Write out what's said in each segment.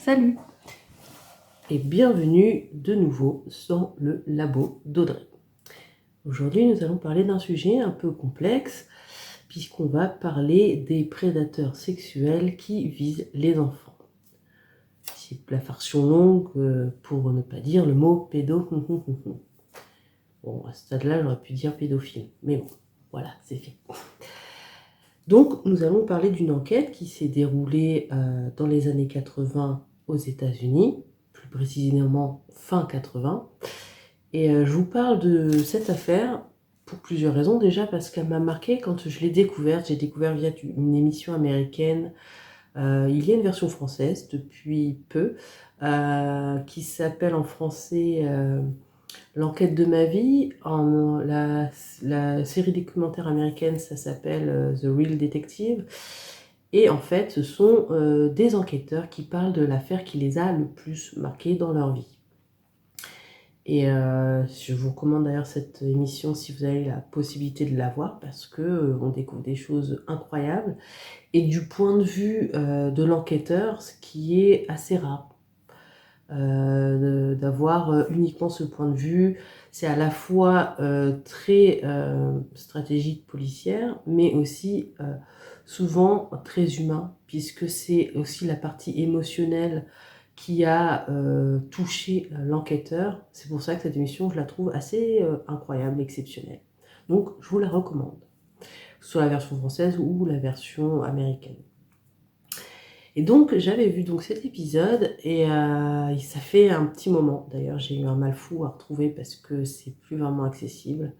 Salut et bienvenue de nouveau dans le labo d'Audrey. Aujourd'hui, nous allons parler d'un sujet un peu complexe puisqu'on va parler des prédateurs sexuels qui visent les enfants. C'est la version longue pour ne pas dire le mot pédo. Bon, à ce stade-là, j'aurais pu dire pédophile, mais bon, voilà, c'est fait. Donc, nous allons parler d'une enquête qui s'est déroulée dans les années 80 aux États-Unis, plus précisément fin 80. Et je vous parle de cette affaire pour plusieurs raisons. Déjà parce qu'elle m'a marquée quand je l'ai découverte. J'ai découvert via une émission américaine. Il y a une version française depuis peu qui s'appelle en français L'enquête de ma vie. La série documentaire américaine, ça s'appelle The Real Detective. Et en fait, ce sont des enquêteurs qui parlent de l'affaire qui les a le plus marqués dans leur vie. Et je vous recommande d'ailleurs cette émission si vous avez la possibilité de la voir parce qu'on découvre des choses incroyables. Et du point de vue de l'enquêteur, ce qui est assez rare. D'avoir uniquement ce point de vue. C'est à la fois très stratégique policière, mais aussi souvent très humain, puisque c'est aussi la partie émotionnelle qui a touché l'enquêteur. C'est pour ça que cette émission, je la trouve assez incroyable, exceptionnelle. Donc, je vous la recommande, soit la version française ou la version américaine. Et donc, j'avais vu cet épisode et ça fait un petit moment. D'ailleurs, j'ai eu un mal fou à retrouver parce que c'est plus vraiment accessible.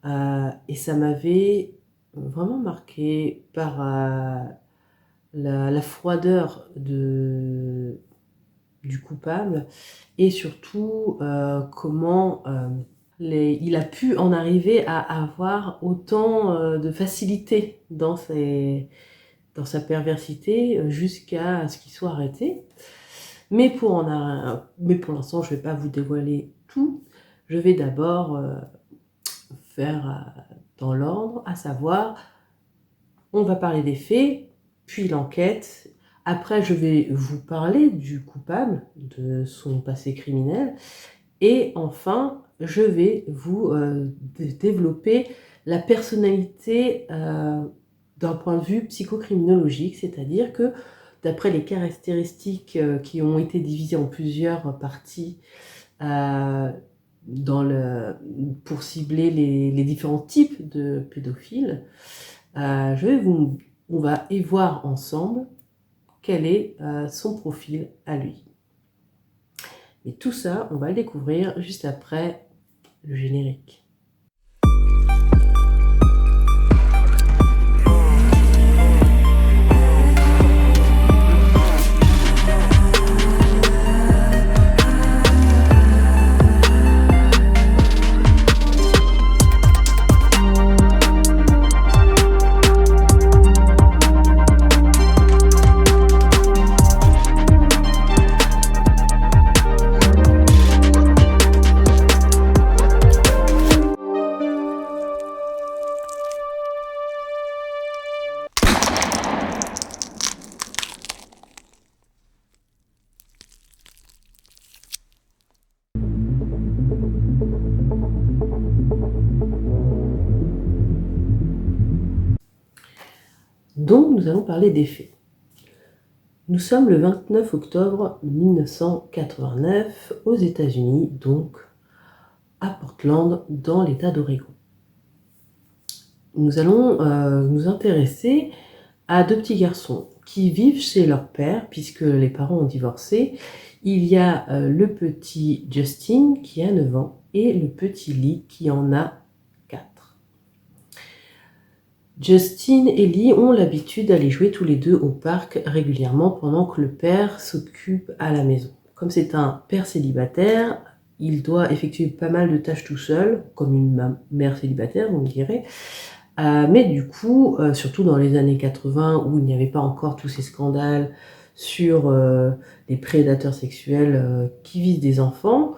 Et ça m'avait vraiment marqué par la froideur du coupable et surtout comment il a pu en arriver à avoir autant de facilité dans sa perversité jusqu'à ce qu'il soit arrêté. Mais pour l'instant, je ne vais pas vous dévoiler tout. Je vais d'abord faire dans l'ordre, à savoir, on va parler des faits, puis l'enquête. Après, je vais vous parler du coupable, de son passé criminel. Et enfin, je vais vous développer la personnalité d'un point de vue psychocriminologique, c'est-à-dire que d'après les caractéristiques qui ont été divisées en plusieurs parties pour cibler les différents types de pédophiles, on va y voir ensemble quel est son profil à lui. Et tout ça, on va le découvrir juste après le générique. Donc, nous allons parler des faits. Nous sommes le 29 octobre 1989 aux États-Unis, donc à Portland, dans l'État d'Oregon. Nous allons nous intéresser à deux petits garçons qui vivent chez leur père, puisque les parents ont divorcé. Il y a le petit Justin qui a 9 ans et le petit Lee qui en a 4. Justin et Lee ont l'habitude d'aller jouer tous les deux au parc régulièrement pendant que le père s'occupe à la maison. Comme c'est un père célibataire, il doit effectuer pas mal de tâches tout seul, comme une mère célibataire, on dirait. Mais du coup, surtout dans les années 80, où il n'y avait pas encore tous ces scandales sur les prédateurs sexuels qui visent des enfants,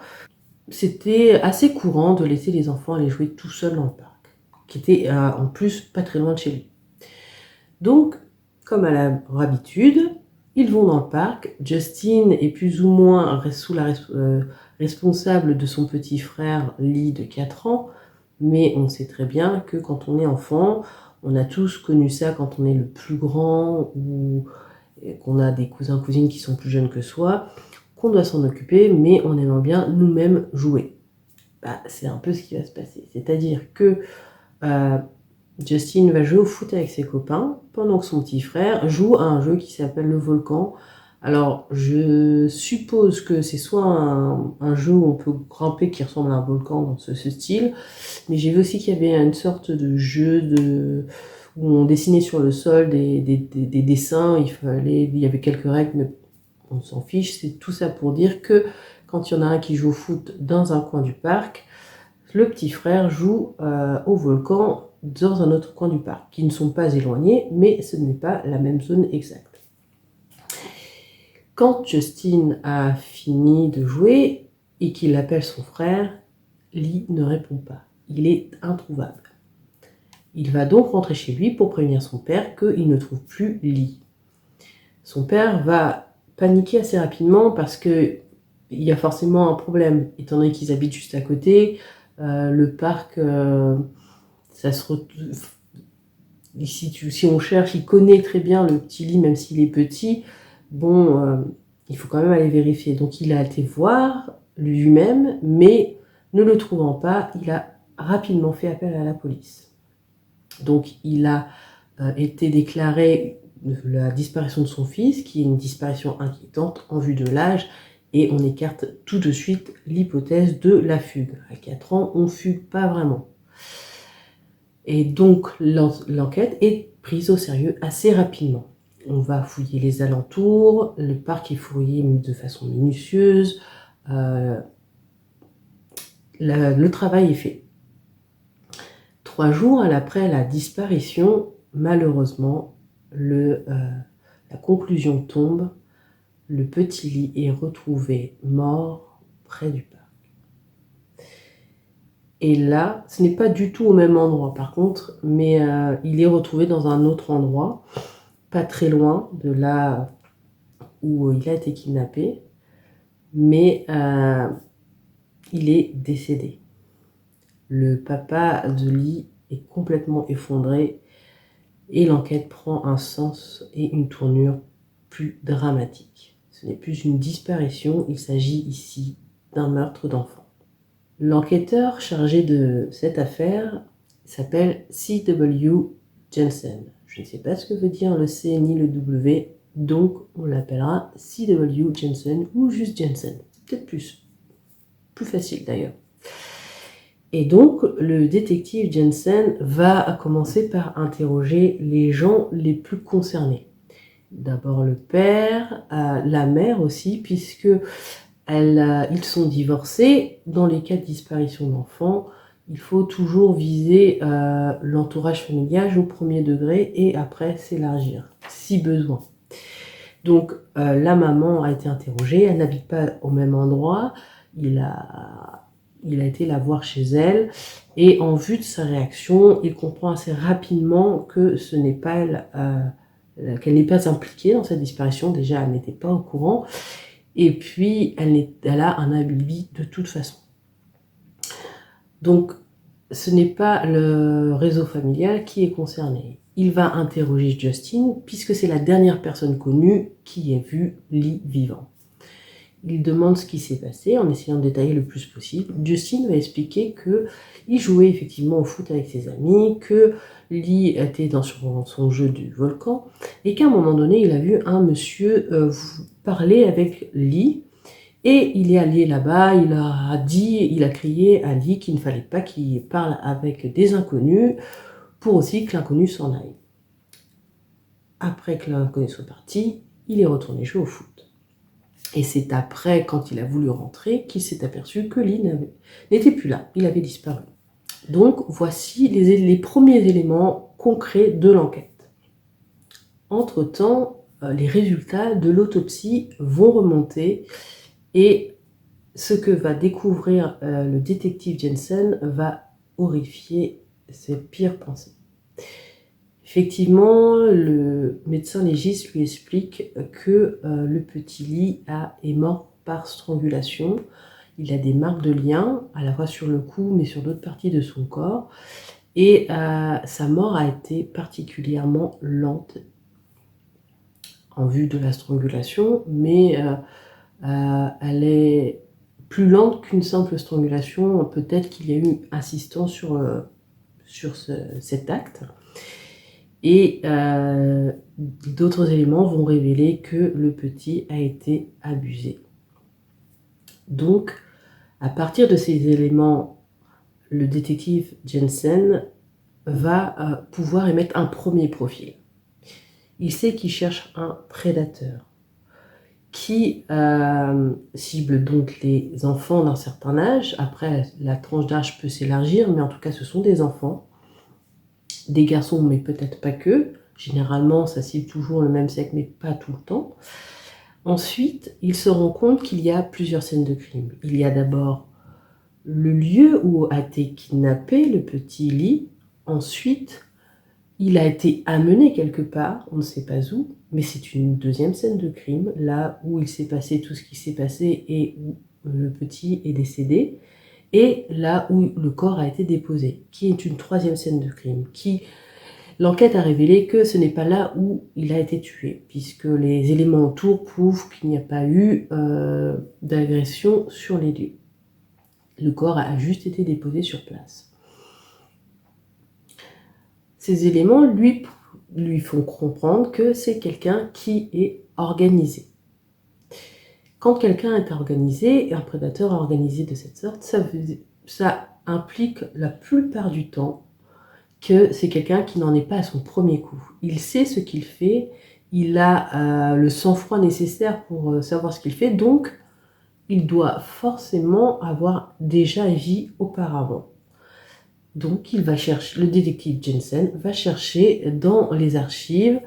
c'était assez courant de laisser les enfants aller jouer tout seuls dans le parc, qui était en plus pas très loin de chez lui. Donc, comme à leur habitude, Ils vont dans le parc. Justin est plus ou moins responsable de son petit frère Lee de 4 ans, mais on sait très bien que quand on est enfant, on a tous connu ça quand on est le plus grand ou qu'on a des cousins, cousines qui sont plus jeunes que soi, qu'on doit s'en occuper, mais on aimerait bien nous-mêmes jouer. C'est un peu ce qui va se passer. C'est-à-dire que Justin va jouer au foot avec ses copains pendant que son petit frère joue à un jeu qui s'appelle le volcan. Alors, je suppose que c'est soit un jeu où on peut grimper qui ressemble à un volcan dans ce style, mais j'ai vu aussi qu'il y avait une sorte de jeu où on dessinait sur le sol des dessins, il y avait quelques règles, mais on s'en fiche. C'est tout ça pour dire que quand il y en a un qui joue au foot dans un coin du parc, le petit frère joue au volcan dans un autre coin du parc, qui ne sont pas éloignés, mais ce n'est pas la même zone exacte. Quand Justin a fini de jouer et qu'il appelle son frère, Lee ne répond pas. Il est introuvable. Il va donc rentrer chez lui pour prévenir son père qu'il ne trouve plus Lee. Son père va paniquer assez rapidement parce qu'il y a forcément un problème, étant donné qu'ils habitent juste à côté. Le parc, ça se retrouve. Si on cherche, il connaît très bien le petit Lee, même s'il est petit. Il faut quand même aller vérifier. Donc il a été voir lui-même, mais ne le trouvant pas, il a rapidement fait appel à la police. Donc il a été déclaré la disparition de son fils, qui est une disparition inquiétante en vue de l'âge, et on écarte tout de suite l'hypothèse de la fugue. À 4 ans, on ne fugue pas vraiment. Et donc l'enquête est prise au sérieux assez rapidement. On va fouiller les alentours, le parc est fouillé de façon minutieuse, le travail est fait. 3 jours après la disparition, malheureusement, la conclusion tombe, le petit Lee est retrouvé mort près du parc. Et là, ce n'est pas du tout au même endroit par contre, mais il est retrouvé dans un autre endroit, pas très loin de là où il a été kidnappé, mais il est décédé. Le papa de Lee est complètement effondré et l'enquête prend un sens et une tournure plus dramatique. Ce n'est plus une disparition, il s'agit ici d'un meurtre d'enfant. L'enquêteur chargé de cette affaire s'appelle C.W. Jensen. Je ne sais pas ce que veut dire le C ni le W, donc on l'appellera C.W. Jensen ou juste Jensen. C'est peut-être plus facile d'ailleurs. Et donc le détective Jensen va commencer par interroger les gens les plus concernés. D'abord le père, la mère aussi, puisque ils sont divorcés. Dans les cas de disparition d'enfants, il faut toujours viser l'entourage familial au premier degré et après s'élargir, si besoin. Donc la maman a été interrogée, elle n'habite pas au même endroit, il a été la voir chez elle, et en vue de sa réaction, il comprend assez rapidement que ce n'est pas elle, qu'elle n'est pas impliquée dans cette disparition. Déjà, elle n'était pas au courant. Et puis, elle a un alibi de toute façon. Donc, ce n'est pas le réseau familial qui est concerné. Il va interroger Justin, puisque c'est la dernière personne connue qui ait vu Lee vivant. Il demande ce qui s'est passé en essayant de détailler le plus possible. Justin va expliquer qu'il jouait effectivement au foot avec ses amis, que Lee était dans son jeu du volcan, et qu'à un moment donné, il a vu un monsieur parler avec Lee, et il est allé là-bas, il a crié à Lee qu'il ne fallait pas qu'il parle avec des inconnus, pour aussi que l'inconnu s'en aille. Après que l'inconnu soit parti, il est retourné jouer au foot. Et c'est après, quand il a voulu rentrer, qu'il s'est aperçu que Lee n'était plus là, il avait disparu. Donc voici les premiers éléments concrets de l'enquête. Entre-temps, les résultats de l'autopsie vont remonter et ce que va découvrir le détective Jensen va horrifier ses pires pensées. Effectivement, le médecin légiste lui explique que le petit Lee est mort par strangulation. Il a des marques de lien, à la fois sur le cou, mais sur d'autres parties de son corps. Et sa mort a été particulièrement lente en vue de la strangulation, mais elle est plus lente qu'une simple strangulation. Peut-être qu'il y a eu insistance sur cet acte. Et d'autres éléments vont révéler que le petit a été abusé. Donc, à partir de ces éléments, le détective Jensen va pouvoir émettre un premier profil. Il sait qu'il cherche un prédateur qui cible donc les enfants d'un certain âge. Après, la tranche d'âge peut s'élargir, mais en tout cas, ce sont des enfants, des garçons, mais peut-être pas que. Généralement, ça cible toujours le même sexe, mais pas tout le temps. Ensuite, il se rend compte qu'il y a plusieurs scènes de crime. Il y a d'abord le lieu où a été kidnappé le petit Lee. Ensuite, il a été amené quelque part, on ne sait pas où, mais c'est une deuxième scène de crime, là où il s'est passé tout ce qui s'est passé et où le petit est décédé, et là où le corps a été déposé, qui est une troisième scène de crime, l'enquête a révélé que ce n'est pas là où il a été tué, puisque les éléments autour prouvent qu'il n'y a pas eu d'agression sur les lieux. Le corps a juste été déposé sur place. Ces éléments lui font comprendre que c'est quelqu'un qui est organisé. Quand quelqu'un est organisé, un prédateur organisé de cette sorte, ça implique la plupart du temps que c'est quelqu'un qui n'en est pas à son premier coup. Il sait ce qu'il fait, il a le sang-froid nécessaire pour savoir ce qu'il fait, donc il doit forcément avoir déjà agi auparavant. Donc le détective Jensen va chercher dans les archives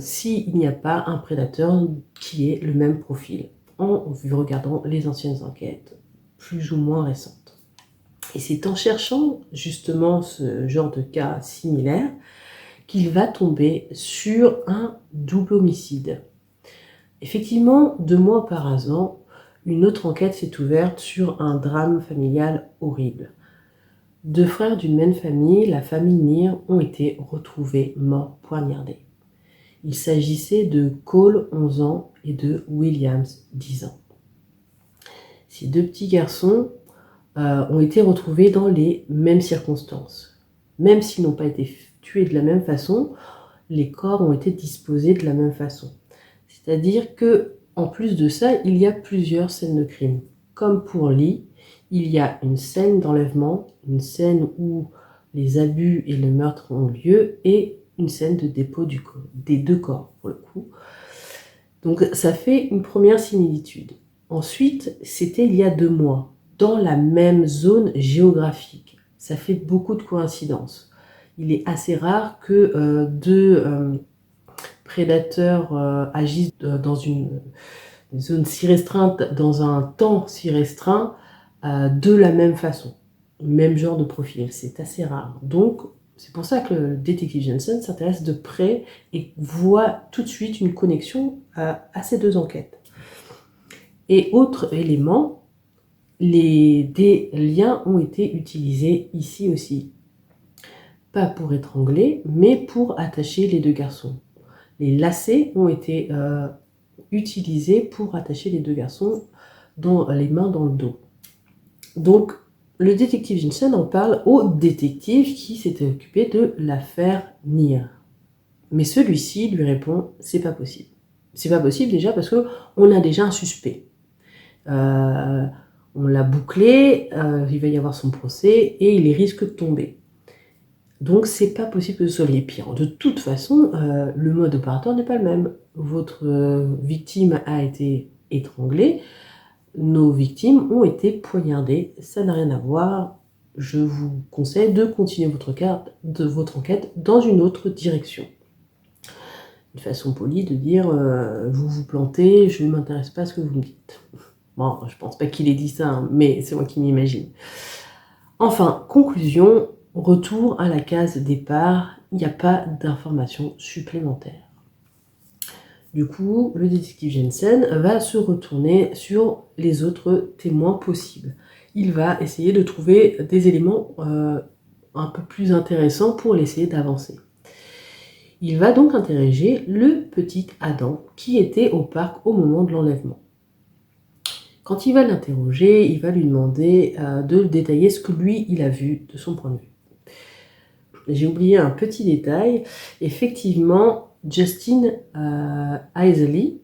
s'il n'y a pas un prédateur qui ait le même profil, en regardant les anciennes enquêtes, plus ou moins récentes. Et c'est en cherchant justement ce genre de cas similaire qu'il va tomber sur un double homicide. Effectivement, 2 mois auparavant, une autre enquête s'est ouverte sur un drame familial horrible. 2 frères d'une même famille, la famille Neer, ont été retrouvés morts poignardés. Il s'agissait de Cole, 11 ans, et de Williams, 10 ans. Ces 2 petits garçons ont été retrouvés dans les mêmes circonstances. Même s'ils n'ont pas été tués de la même façon, les corps ont été disposés de la même façon. C'est-à-dire que, en plus de ça, il y a plusieurs scènes de crime. Comme pour Lee, il y a une scène d'enlèvement, une scène où les abus et le meurtre ont lieu, et une scène de dépôt des 2 corps, pour le coup. Donc ça fait une première similitude. Ensuite, c'était il y a 2 mois, dans la même zone géographique. Ça fait beaucoup de coïncidences. Il est assez rare que 2 prédateurs agissent dans une zone si restreinte, dans un temps si restreint, de la même façon. Même genre de profil, c'est assez rare. Donc, c'est pour ça que le détective Jensen s'intéresse de près et voit tout de suite une connexion à ces 2 enquêtes. Et autre élément, des liens ont été utilisés ici aussi. Pas pour étrangler, mais pour attacher les 2 garçons. Les lacets ont été utilisés pour attacher les 2 garçons dans les mains dans le dos. Donc, le détective Jensen en parle au détective qui s'était occupé de l'affaire Neer. Mais celui-ci lui répond « c'est pas possible ». C'est pas possible déjà parce qu'on a déjà un suspect. On l'a bouclé, il va y avoir son procès et il risque de tomber. Donc c'est pas possible que ce soit les pires. De toute façon, le mode opératoire n'est pas le même. Votre victime a été étranglée, nos victimes ont été poignardées. Ça n'a rien à voir. Je vous conseille de continuer votre enquête dans une autre direction. Une façon polie de dire vous vous plantez, je ne m'intéresse pas à ce que vous me dites. Bon, je pense pas qu'il ait dit ça, hein, mais c'est moi qui m'imagine. Enfin, conclusion, retour à la case départ. il n'y a pas d'informations supplémentaires. Du coup, le détective Jensen va se retourner sur les autres témoins possibles. Il va essayer de trouver des éléments un peu plus intéressants pour essayer d'avancer. Il va donc interroger le petit Adam qui était au parc au moment de l'enlèvement. Quand il va l'interroger, il va lui demander de détailler ce que lui, il a vu de son point de vue. J'ai oublié un petit détail. Effectivement, Justin Isley,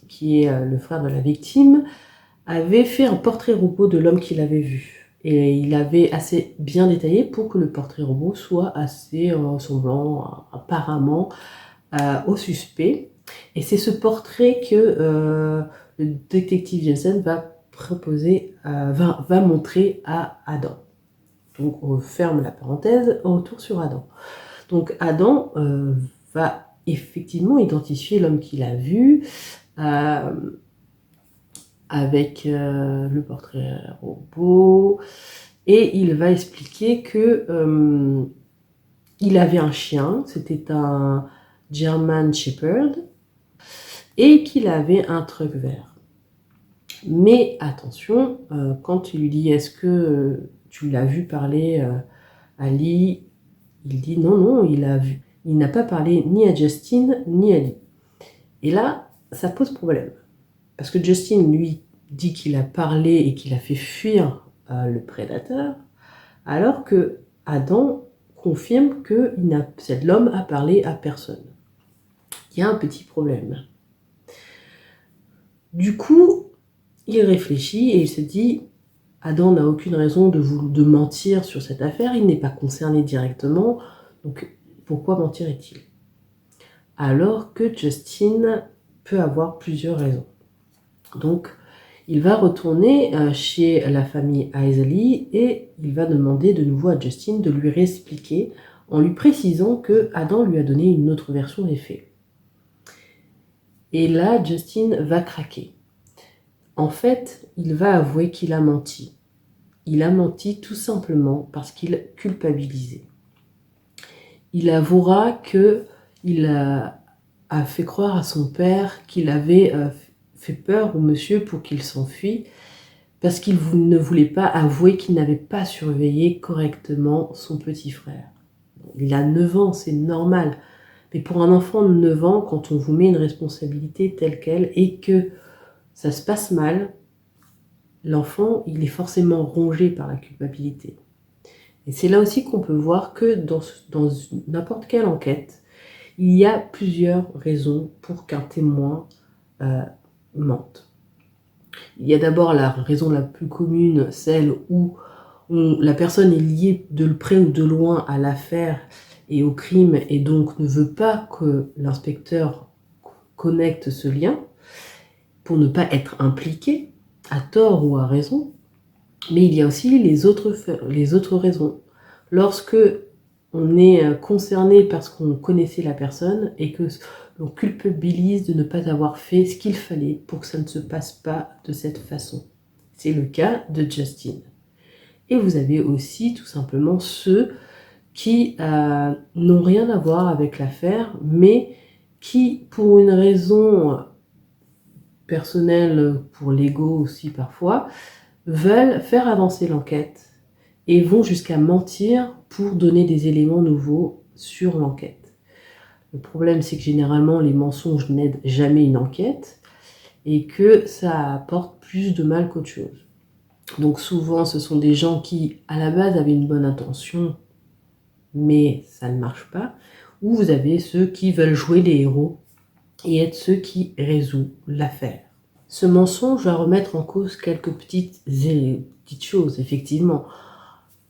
qui est le frère de la victime, avait fait un portrait robot de l'homme qu'il avait vu. Et il avait assez bien détaillé pour que le portrait robot soit assez ressemblant apparemment au suspect. Et c'est ce portrait que le détective Jensen va proposer, va montrer à Adam. Donc on ferme la parenthèse, on retourne sur Adam. Donc Adam va effectivement identifier l'homme qu'il a vu avec le portrait robot, et il va expliquer que il avait un chien, c'était un German Shepherd, et qu'il avait un truck vert. Mais attention, quand il lui dit « Est-ce que tu l'as vu parler à Lee ?» Il dit « Non, il a vu. » Il n'a pas parlé ni à Justin, ni à Lee. Et là, ça pose problème. Parce que Justin, lui, dit qu'il a parlé et qu'il a fait fuir le prédateur, alors que Adam confirme que l'homme a parlé à personne. Il y a un petit problème. Du coup, il réfléchit et il se dit « Adam n'a aucune raison de mentir sur cette affaire, il n'est pas concerné directement, donc pourquoi mentirait-il » Alors que Justin peut avoir plusieurs raisons. Donc, il va retourner chez la famille Isley et il va demander de nouveau à Justin de lui réexpliquer en lui précisant que Adam lui a donné une autre version des faits. Et là, Justin va craquer. En fait, il va avouer qu'il a menti. Il a menti tout simplement parce qu'il culpabilisait. Il avouera qu'il a fait croire à son père qu'il avait fait peur au monsieur pour qu'il s'enfuit, parce qu'il ne voulait pas avouer qu'il n'avait pas surveillé correctement son petit frère. Il a 9 ans, c'est normal. Mais pour un enfant de 9 ans, quand on vous met une responsabilité telle qu'elle et que ça se passe mal, l'enfant, il est forcément rongé par la culpabilité. Et c'est là aussi qu'on peut voir que dans n'importe quelle enquête, il y a plusieurs raisons pour qu'un témoin mente. Il y a d'abord la raison la plus commune, celle où la personne est liée de près ou de loin à l'affaire et au crime et donc ne veut pas que l'inspecteur connecte ce lien pour ne pas être impliqué, à tort ou à raison. Mais il y a aussi les autres raisons. Lorsque on est concerné parce qu'on connaissait la personne et que l'on culpabilise de ne pas avoir fait ce qu'il fallait pour que ça ne se passe pas de cette façon. C'est le cas de Justin. Et vous avez aussi tout simplement ceux qui n'ont rien à voir avec l'affaire, mais qui, pour une raison personnelle, pour l'ego aussi parfois, veulent faire avancer l'enquête et vont jusqu'à mentir pour donner des éléments nouveaux sur l'enquête. Le problème, c'est que généralement, les mensonges n'aident jamais une enquête et que ça apporte plus de mal qu'autre chose. Donc souvent, ce sont des gens qui, à la base, avaient une bonne intention, mais ça ne marche pas. Ou vous avez ceux qui veulent jouer les héros et être ceux qui résolvent l'affaire. Ce mensonge va remettre en cause quelques petites choses, effectivement.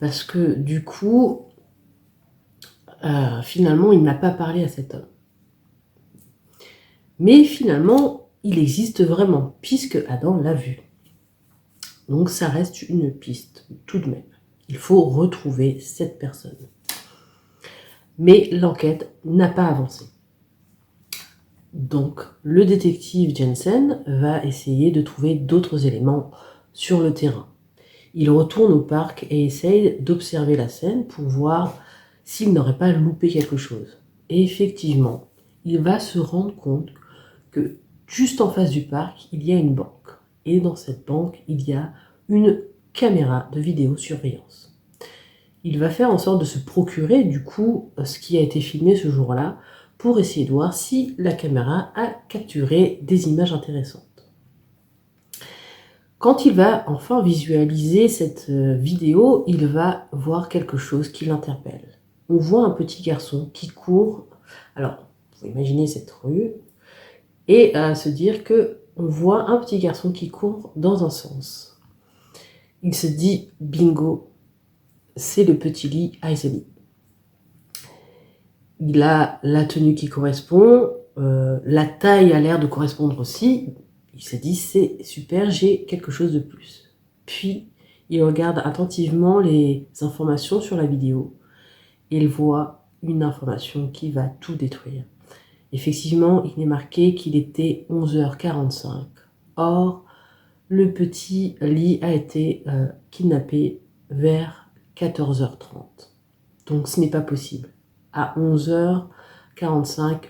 Parce que du coup, finalement, il n'a pas parlé à cet homme. Mais finalement, il existe vraiment, puisque Adam l'a vu. Donc ça reste une piste, tout de même. Il faut retrouver cette personne. Mais l'enquête n'a pas avancé. Donc le détective Jensen va essayer de trouver d'autres éléments sur le terrain. Il retourne au parc et essaye d'observer la scène pour voir s'il n'aurait pas loupé quelque chose. Et effectivement, il va se rendre compte que juste en face du parc, il y a une banque. Et dans cette banque, il y a une caméra de vidéosurveillance. Il va faire en sorte de se procurer du coup ce qui a été filmé ce jour-là pour essayer de voir si la caméra a capturé des images intéressantes. Quand il va enfin visualiser cette vidéo, il va voir quelque chose qui l'interpelle. On voit un petit garçon qui court. Alors, vous imaginez cette rue et se dire que on voit un petit garçon qui court dans un sens. Il se dit bingo, c'est le petit Lee Isley. Il a la tenue qui correspond, la taille a l'air de correspondre aussi. Il se dit c'est super, j'ai quelque chose de plus. Puis il regarde attentivement les informations sur la vidéo et il voit une information qui va tout détruire. Effectivement, il est marqué qu'il était 11h45. Or, le petit Lee a été kidnappé vers 14h30. Donc ce n'est pas possible. À 11h45,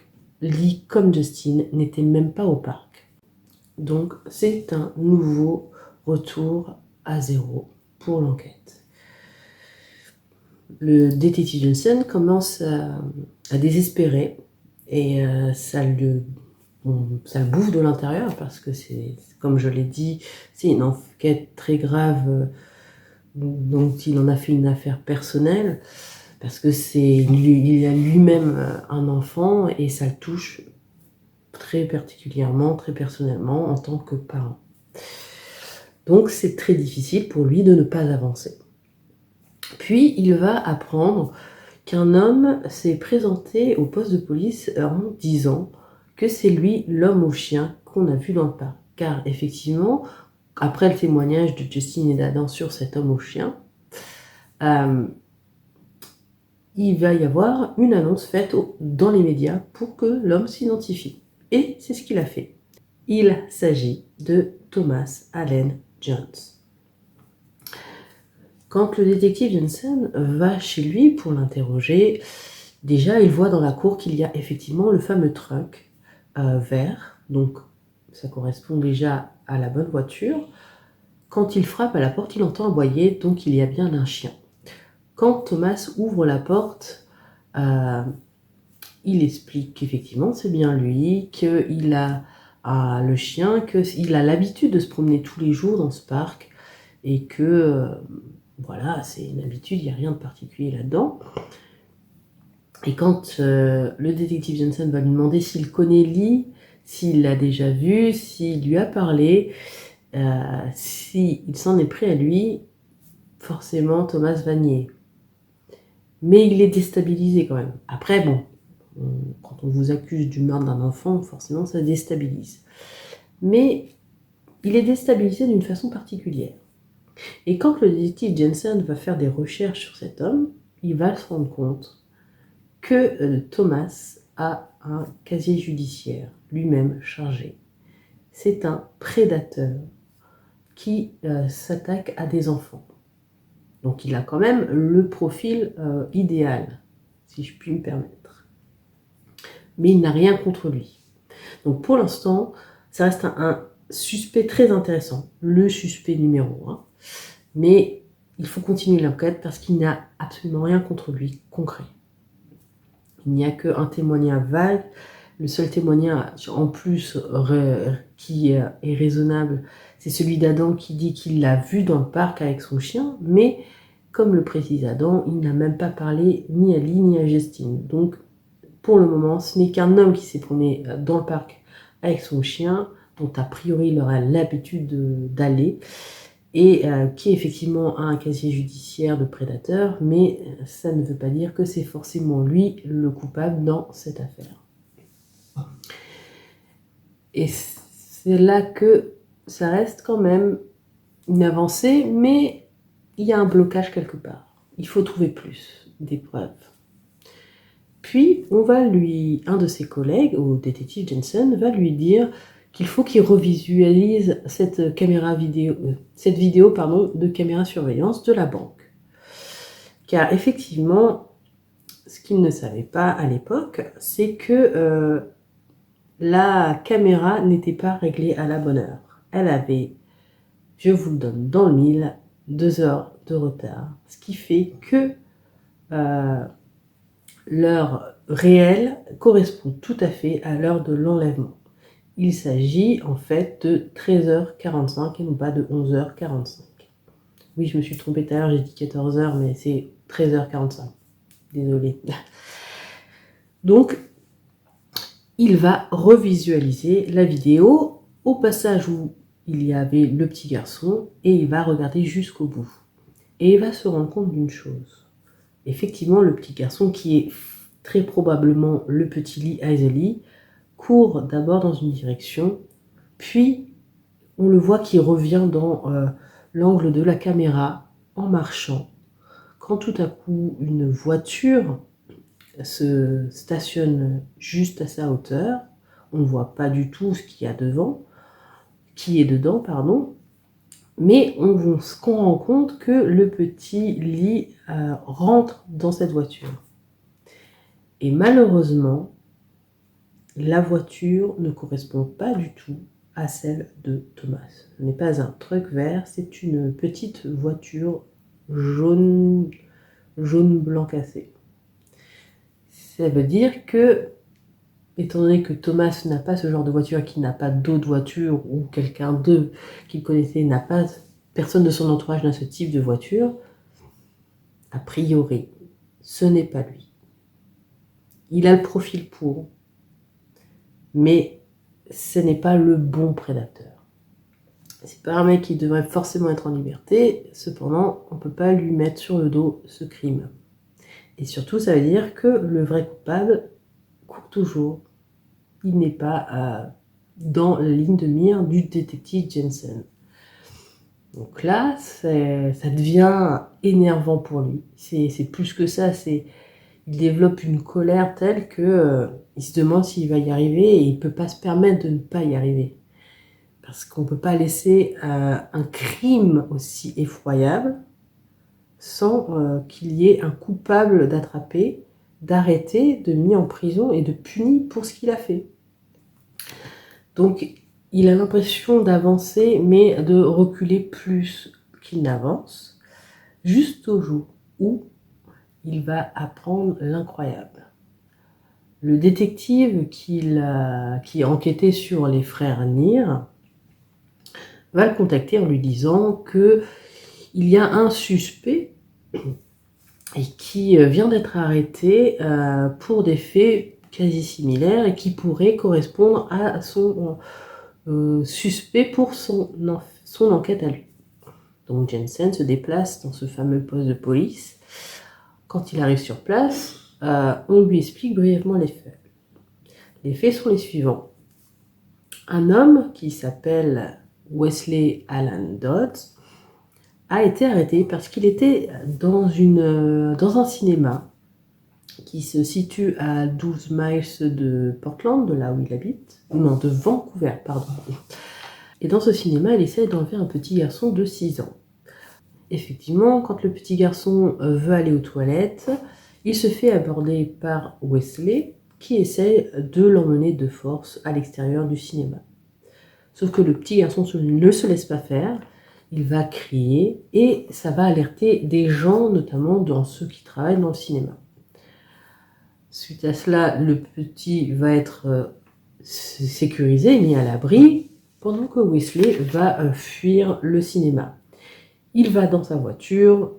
Lee comme Justin n'étaient même pas au parc. Donc c'est un nouveau retour à zéro pour l'enquête. Le détective Johnson commence à désespérer et ça le bouffe de l'intérieur parce que c'est, comme je l'ai dit, c'est une enquête très grave dont il en a fait une affaire personnelle parce que il a lui-même un enfant et ça le touche très particulièrement, très personnellement en tant que parent. Donc c'est très difficile pour lui de ne pas avancer. Puis il va apprendre qu'un homme s'est présenté au poste de police en disant que c'est lui l'homme au chien qu'on a vu dans le parc. Car effectivement, après le témoignage de Justin et d'Adam sur cet homme au chien, il va y avoir une annonce faite dans les médias pour que l'homme s'identifie. Et c'est ce qu'il a fait. Il s'agit de Thomas Allen Jones. Quand le détective Johnson va chez lui pour l'interroger, déjà il voit dans la cour qu'il y a effectivement le fameux truck vert, donc ça correspond déjà à la bonne voiture. Quand il frappe à la porte, il entend aboyer, donc il y a bien un chien. Quand Thomas ouvre la porte, il explique qu'effectivement c'est bien lui, qu'il a le chien, qu'il a l'habitude de se promener tous les jours dans ce parc et que voilà, c'est une habitude, il n'y a rien de particulier là-dedans. Et quand le détective Johnson va lui demander s'il connaît Lee, s'il l'a déjà vu, s'il lui a parlé, s'il s'en est pris à lui, forcément Thomas va nier. Mais il est déstabilisé quand même. Après, bon, quand on vous accuse du meurtre d'un enfant, forcément ça déstabilise. Mais il est déstabilisé d'une façon particulière. Et quand le détective Johnson va faire des recherches sur cet homme, il va se rendre compte que Thomas a un casier judiciaire lui-même chargé. C'est un prédateur qui s'attaque à des enfants. Donc il a quand même le profil idéal, si je puis me permettre. Mais il n'a rien contre lui. Donc pour l'instant, ça reste un suspect très intéressant, le suspect numéro 1. Mais il faut continuer l'enquête parce qu'il n'a absolument rien contre lui concret. Il n'y a qu'un témoignage vague. Le seul témoignage en plus qui est raisonnable, c'est celui d'Adam qui dit qu'il l'a vu dans le parc avec son chien, mais comme le précise Adam, il n'a même pas parlé ni à Lee ni à Justine. Donc pour le moment, ce n'est qu'un homme qui s'est promené dans le parc avec son chien, dont a priori il aura l'habitude d'aller, et qui effectivement a un casier judiciaire de prédateur, mais ça ne veut pas dire que c'est forcément lui le coupable dans cette affaire. Et c'est là que ça reste quand même une avancée, mais il y a un blocage quelque part. Il faut trouver plus des preuves. Puis, un de ses collègues, au détective Johnson, va lui dire qu'il faut qu'il revisualise cette vidéo de caméra surveillance de la banque. Car effectivement, ce qu'il ne savait pas à l'époque, c'est que la caméra n'était pas réglée à la bonne heure. Elle avait, je vous le donne dans le mille, 2 heures de retard. Ce qui fait que l'heure réelle correspond tout à fait à l'heure de l'enlèvement. Il s'agit en fait de 13h45 et non pas de 11h45. Oui, je me suis trompée tout à l'heure, j'ai dit 14h, mais c'est 13h45. Désolée. Donc, il va revisualiser la vidéo au passage où il y avait le petit garçon et il va regarder jusqu'au bout. Et il va se rendre compte d'une chose. Effectivement, le petit garçon, qui est très probablement le petit Lee Isley, court d'abord dans une direction, puis on le voit qui revient dans l'angle de la caméra en marchant. Quand tout à coup une voiture se stationne juste à sa hauteur, on ne voit pas du tout ce qu'il y a devant, qui est dedans, pardon, mais on se rend compte que le petit Lee rentre dans cette voiture. Et malheureusement, la voiture ne correspond pas du tout à celle de Thomas. Ce n'est pas un truck vert, c'est une petite voiture jaune blanc cassé. Ça veut dire que, étant donné que Thomas n'a pas ce genre de voiture, qu'il n'a pas d'autre voiture, ou quelqu'un d'eux qu'il connaissait n'a pas, personne de son entourage n'a ce type de voiture, a priori, ce n'est pas lui. Il a le profil pour, mais ce n'est pas le bon prédateur. C'est pas un mec qui devrait forcément être en liberté, cependant, on ne peut pas lui mettre sur le dos ce crime. Et surtout, ça veut dire que le vrai coupable court toujours. Il n'est pas dans la ligne de mire du détective Jensen. Donc là, ça devient énervant pour lui. C'est plus que ça, il développe une colère telle que il se demande s'il va y arriver et il ne peut pas se permettre de ne pas y arriver. Parce qu'on ne peut pas laisser un crime aussi effroyable sans qu'il y ait un coupable d'attraper, d'arrêter, de mis en prison et de puni pour ce qu'il a fait. Donc, il a l'impression d'avancer, mais de reculer plus qu'il n'avance, jusqu'au jour où il va apprendre l'incroyable. Le détective qui a enquêté sur les frères Neer va le contacter en lui disant que il y a un suspect et qui vient d'être arrêté pour des faits quasi similaires et qui pourrait correspondre à son suspect pour son enquête à lui. Donc Jensen se déplace dans ce fameux poste de police. Quand il arrive sur place, on lui explique brièvement les faits. Les faits sont les suivants. Un homme qui s'appelle Wesley Alan Dodds a été arrêté parce qu'il était dans un cinéma qui se situe à 12 miles de Portland, de là où il habite. Non, de Vancouver, pardon. Et dans ce cinéma, il essaie d'enlever un petit garçon de 6 ans. Effectivement, quand le petit garçon veut aller aux toilettes, il se fait aborder par Wesley, qui essaie de l'emmener de force à l'extérieur du cinéma. Sauf que le petit garçon ne se laisse pas faire, il va crier et ça va alerter des gens, notamment dans ceux qui travaillent dans le cinéma. Suite à cela, le petit va être sécurisé, mis à l'abri, pendant que Wesley va fuir le cinéma. Il va dans sa voiture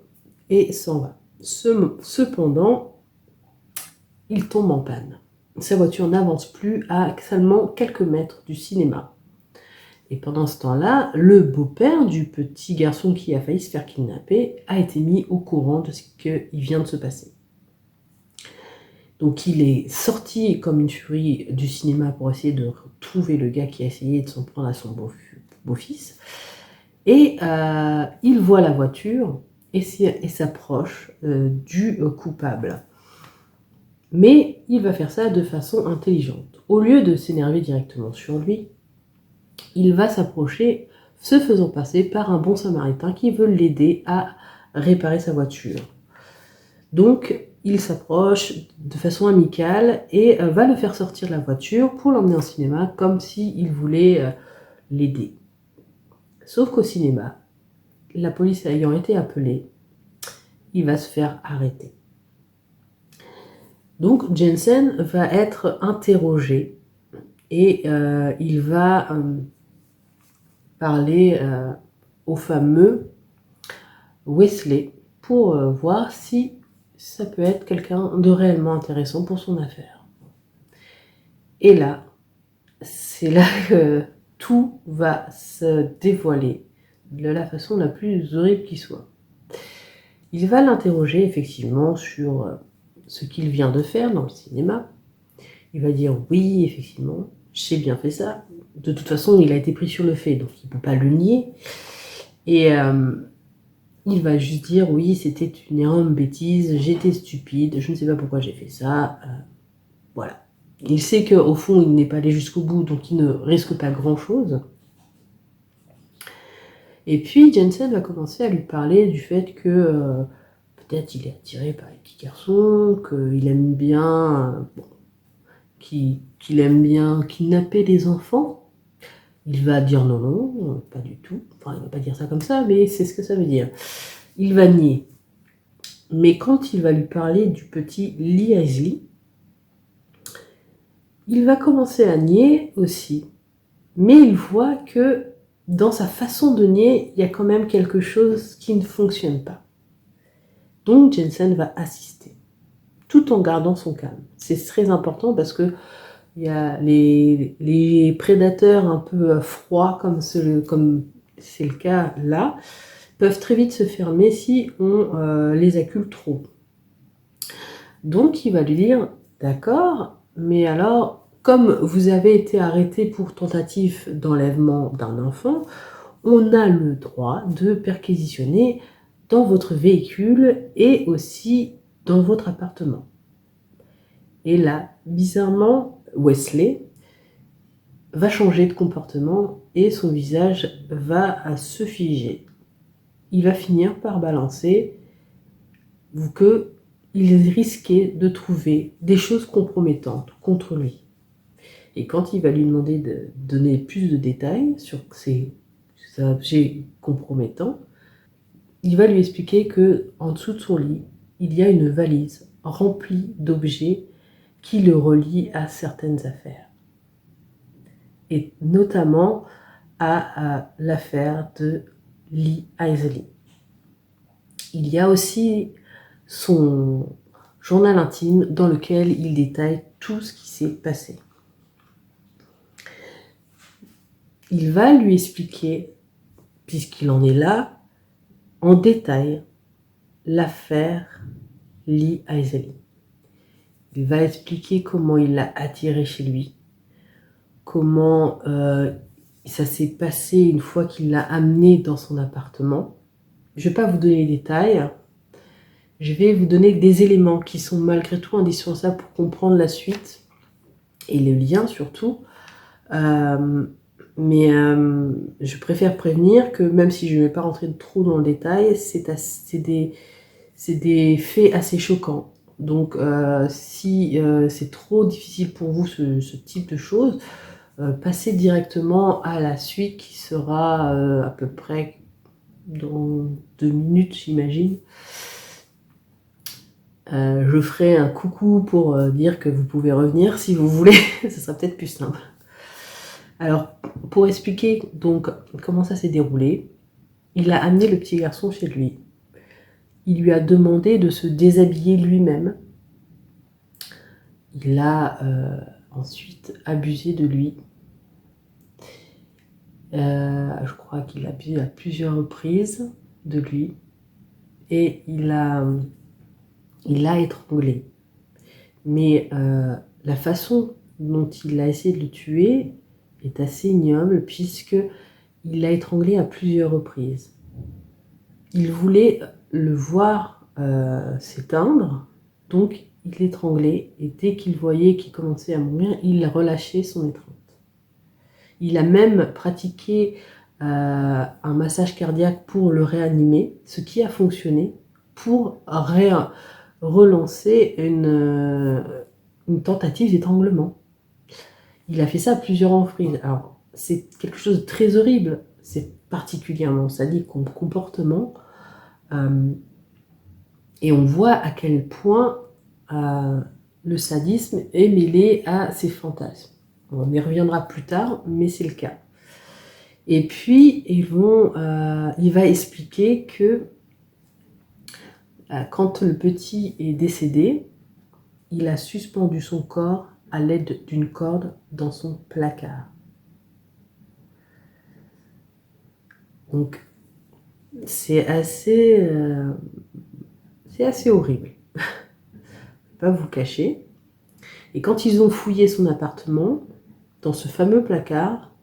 et s'en va. Cependant, il tombe en panne. Sa voiture n'avance plus à seulement quelques mètres du cinéma. Et pendant ce temps-là, le beau-père du petit garçon qui a failli se faire kidnapper a été mis au courant de ce qui vient de se passer. Donc il est sorti comme une furie du cinéma pour essayer de trouver le gars qui a essayé de s'en prendre à son beau-fils. Et il voit la voiture et s'approche du coupable. Mais il va faire ça de façon intelligente. Au lieu de s'énerver directement sur lui, il va s'approcher, se faisant passer par un bon samaritain qui veut l'aider à réparer sa voiture. Donc, il s'approche de façon amicale et va le faire sortir de la voiture pour l'emmener au cinéma comme s'il voulait l'aider. Sauf qu'au cinéma, la police ayant été appelée, il va se faire arrêter. Donc Jensen va être interrogé et il va parler au fameux Wesley pour voir si ça peut être quelqu'un de réellement intéressant pour son affaire. Et là, c'est là que tout va se dévoiler de la façon la plus horrible qui soit. Il va l'interroger effectivement sur ce qu'il vient de faire dans le cinéma. Il va dire oui, effectivement, j'ai bien fait ça. De toute façon, il a été pris sur le fait, donc il ne peut pas le nier. Et il va juste dire oui, c'était une erreur, une bêtise, j'étais stupide, je ne sais pas pourquoi j'ai fait ça. Voilà. Il sait qu'au fond, il n'est pas allé jusqu'au bout, donc il ne risque pas grand-chose. Et puis Jensen va commencer à lui parler du fait que peut-être il est attiré par les petits garçons, qu'il aime bien, qu'il aime bien kidnapper les enfants. Il va dire non, non, pas du tout. Enfin, il va pas dire ça comme ça, mais c'est ce que ça veut dire. Il va nier. Mais quand il va lui parler du petit Lee Isley, il va commencer à nier aussi. Mais il voit que dans sa façon de nier, il y a quand même quelque chose qui ne fonctionne pas. Donc Jensen va assister, tout en gardant son calme. C'est très important parce que il y a les prédateurs un peu froids, comme c'est le cas là, peuvent très vite se fermer si on les accule trop. Donc il va lui dire, d'accord, mais alors, comme vous avez été arrêté pour tentative d'enlèvement d'un enfant, on a le droit de perquisitionner dans votre véhicule et aussi dans votre appartement. Et là, bizarrement, Wesley va changer de comportement et son visage va se figer. Il va finir par balancer qu'il risquait de trouver des choses compromettantes contre lui. Et quand il va lui demander de donner plus de détails sur ces objets compromettants, il va lui expliquer qu'en dessous de son lit, il y a une valise remplie d'objets qui le relient à certaines affaires. Et notamment à l'affaire de Lee Isley. Il y a aussi son journal intime dans lequel il détaille tout ce qui s'est passé. Il va lui expliquer, puisqu'il en est là, en détail, l'affaire Lee Isley. Il va expliquer comment il l'a attiré chez lui, comment ça s'est passé une fois qu'il l'a amené dans son appartement. Je ne vais pas vous donner les détails, je vais vous donner des éléments qui sont malgré tout indispensables pour comprendre la suite et le lien surtout. Mais je préfère prévenir que même si je ne vais pas rentrer trop dans le détail, c'est des faits assez choquants. Donc si c'est trop difficile pour vous ce type de choses, passez directement à la suite qui sera à peu près dans 2 minutes, j'imagine. Je ferai un coucou pour dire que vous pouvez revenir si vous voulez, ce sera peut-être plus simple. Alors, pour expliquer donc comment ça s'est déroulé, il a amené le petit garçon chez lui. Il lui a demandé de se déshabiller lui-même. Il a ensuite abusé de lui. Je crois qu'il a abusé à plusieurs reprises de lui. Et il l'a étranglé. Mais la façon dont il a essayé de le tuer est assez ignoble puisqu'il l'a étranglé à plusieurs reprises. Il voulait le voir s'éteindre, donc il l'étranglait et dès qu'il voyait qu'il commençait à mourir, il relâchait son étreinte. Il a même pratiqué un massage cardiaque pour le réanimer, ce qui a fonctionné pour relancer une tentative d'étranglement. Il a fait ça à plusieurs reprises. Alors, c'est quelque chose de très horrible. C'est particulièrement sadique comme comportement. Et on voit à quel point le sadisme est mêlé à ses fantasmes. On y reviendra plus tard, mais c'est le cas. Et puis, il va expliquer que quand le petit est décédé, il a suspendu son corps à l'aide d'une corde dans son placard. Donc, c'est assez horrible. Je ne vais pas vous le cacher. Et quand ils ont fouillé son appartement, dans ce fameux placard,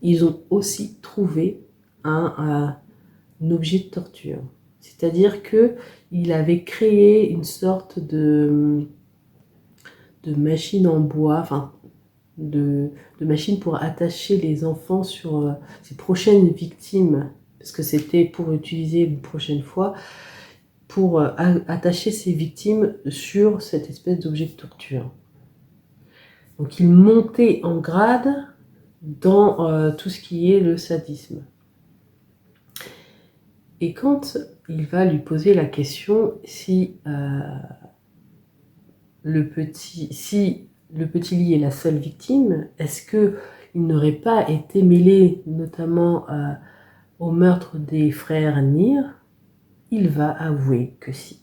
ils ont aussi trouvé un objet de torture. C'est-à-dire qu'il avait créé une sorte de machine en bois, enfin de machine pour attacher les enfants sur ses prochaines victimes, parce que c'était pour utiliser une prochaine fois, pour attacher ses victimes sur cette espèce d'objet de torture. Donc il montait en grade dans tout ce qui est le sadisme. Et quand il va lui poser la question si le petit Lee est la seule victime, est-ce qu'il n'aurait pas été mêlé notamment au meurtre des frères Near? Il va avouer que si.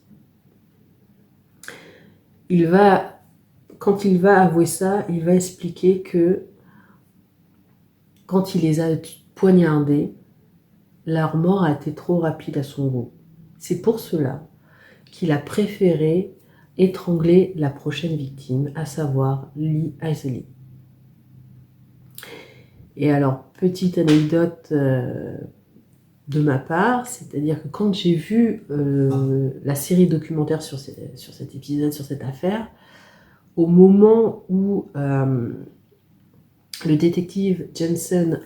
Quand il va avouer ça, il va expliquer que quand il les a poignardés, leur mort a été trop rapide à son goût. C'est pour cela qu'il a préféré étrangler la prochaine victime, à savoir Lee Isley. Et alors, petite anecdote de ma part, c'est-à-dire que quand j'ai vu la série documentaire sur cet épisode, sur cette affaire, au moment où le détective Jensen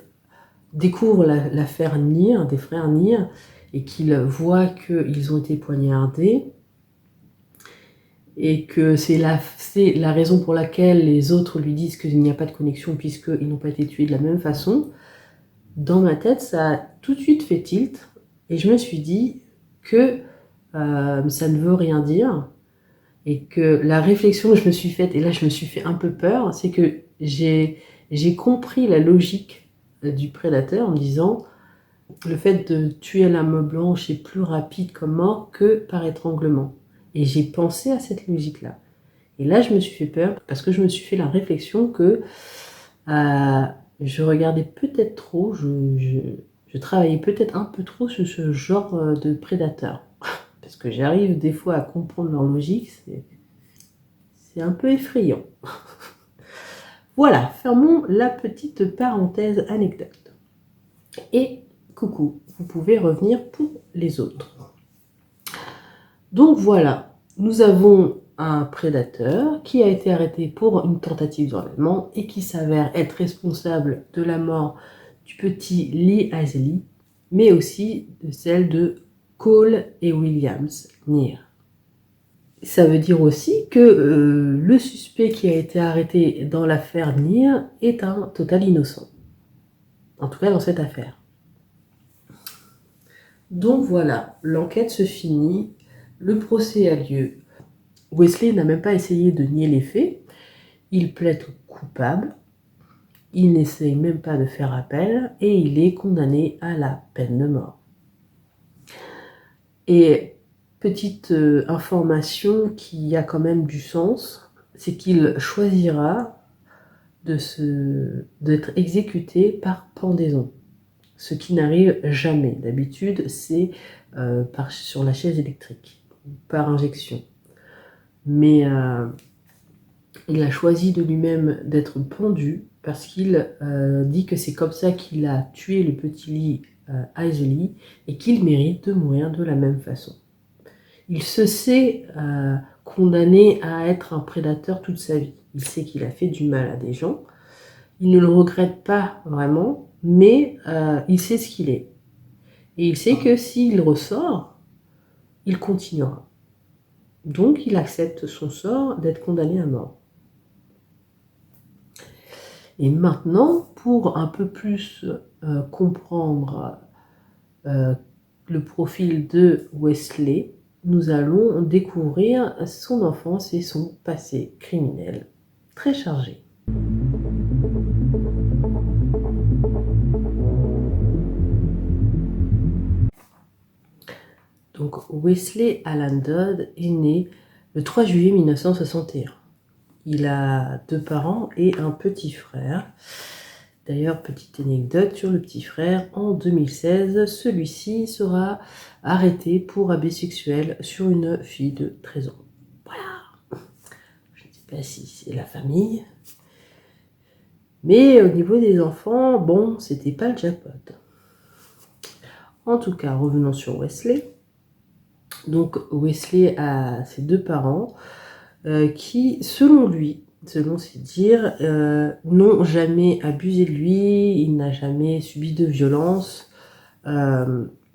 découvre l'affaire Near, des frères Near, et qu'il voit qu'ils ont été poignardés, et que c'est la raison pour laquelle les autres lui disent qu'il n'y a pas de connexion puisqu'ils n'ont pas été tués de la même façon, dans ma tête, ça a tout de suite fait tilt, et je me suis dit que ça ne veut rien dire, et que la réflexion que je me suis faite, et là je me suis fait un peu peur, c'est que j'ai compris la logique du prédateur en me disant le fait de tuer la lame blanche est plus rapide comme mort que par étranglement. Et j'ai pensé à cette logique-là. Et là, je me suis fait peur parce que je me suis fait la réflexion que je regardais peut-être trop, je travaillais peut-être un peu trop sur ce genre de prédateur. Parce que j'arrive des fois à comprendre leur logique, c'est un peu effrayant. Voilà, fermons la petite parenthèse anecdote. Et coucou, vous pouvez revenir pour les autres. Donc voilà, nous avons un prédateur qui a été arrêté pour une tentative d'enlèvement et qui s'avère être responsable de la mort du petit Lee Isley, mais aussi de celle de Cole et Williams Near. Ça veut dire aussi que le suspect qui a été arrêté dans l'affaire Near est un total innocent. En tout cas dans cette affaire. Donc voilà, l'enquête se finit, le procès a lieu. Wesley n'a même pas essayé de nier les faits, il plaide coupable, il n'essaye même pas de faire appel et il est condamné à la peine de mort. Et petite information qui a quand même du sens, c'est qu'il choisira d'être exécuté par pendaison, ce qui n'arrive jamais. D'habitude, c'est sur la chaise électrique, par injection. Mais il a choisi de lui-même d'être pendu parce qu'il dit que c'est comme ça qu'il a tué le petit Lee Isley et qu'il mérite de mourir de la même façon. Il se sait condamné à être un prédateur toute sa vie. Il sait qu'il a fait du mal à des gens. Il ne le regrette pas vraiment, mais il sait ce qu'il est. Et il sait que s'il ressort, il continuera. Donc il accepte son sort d'être condamné à mort. Et maintenant, pour un peu plus comprendre le profil de Wesley, nous allons découvrir son enfance et son passé criminel très chargé. Donc Wesley Alan Dodd est né le 3 juillet 1961. Il a 2 parents et un petit frère. D'ailleurs, petite anecdote sur le petit frère, en 2016, celui-ci sera arrêté pour abus sexuel sur une fille de 13 ans. Voilà. Je ne sais pas si c'est la famille. Mais au niveau des enfants, bon, c'était pas le jackpot. En tout cas, revenons sur Wesley. Donc Wesley a ses 2 parents qui, selon lui, selon ses dires, n'ont jamais abusé de lui, il n'a jamais subi de violence.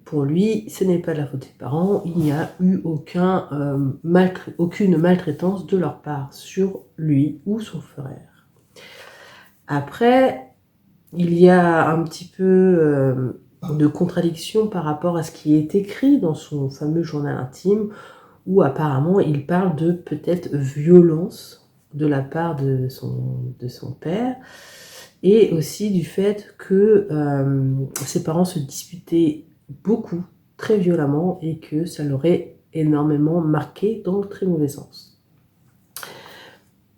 Pour lui, ce n'est pas de la faute des parents, il n'y a eu aucune maltraitance de leur part sur lui ou son frère. Après, il y a un petit peu de contradiction par rapport à ce qui est écrit dans son fameux journal intime, où apparemment il parle de peut-être violence de la part de son père, et aussi du fait que ses parents se disputaient beaucoup, très violemment, et que ça l'aurait énormément marqué dans le très mauvais sens.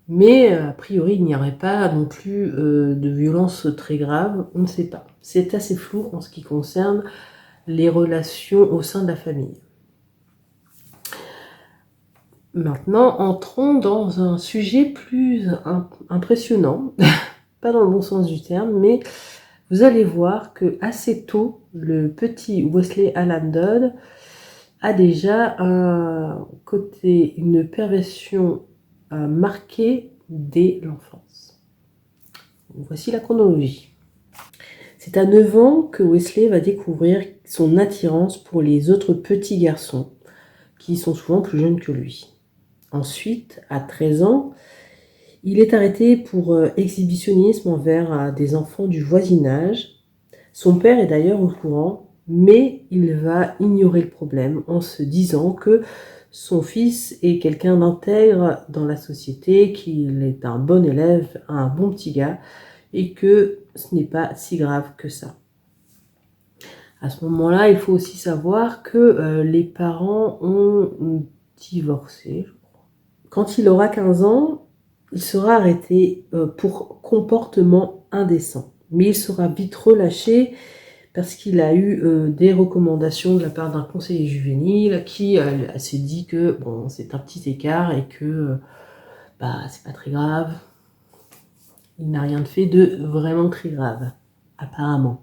Mais a priori, il n'y aurait pas non plus de violence très grave, on ne sait pas. C'est assez flou en ce qui concerne les relations au sein de la famille. Maintenant, entrons dans un sujet plus impressionnant, pas dans le bon sens du terme, mais vous allez voir que assez tôt, le petit Wesley Alan Dodd a déjà une perversion marquée dès l'enfance. Voici la chronologie. C'est à 9 ans que Wesley va découvrir son attirance pour les autres petits garçons, qui sont souvent plus jeunes que lui. Ensuite, à 13 ans, il est arrêté pour exhibitionnisme envers des enfants du voisinage. Son père est d'ailleurs au courant, mais il va ignorer le problème en se disant que son fils est quelqu'un d'intègre dans la société, qu'il est un bon élève, un bon petit gars, et que ce n'est pas si grave que ça. À ce moment-là, il faut aussi savoir que les parents ont divorcé. Quand il aura 15 ans, il sera arrêté pour comportement indécent. Mais il sera vite relâché parce qu'il a eu des recommandations de la part d'un conseiller juvénile qui s'est dit que bon, c'est un petit écart et que c'est pas très grave. Il n'a rien fait de vraiment très grave, apparemment.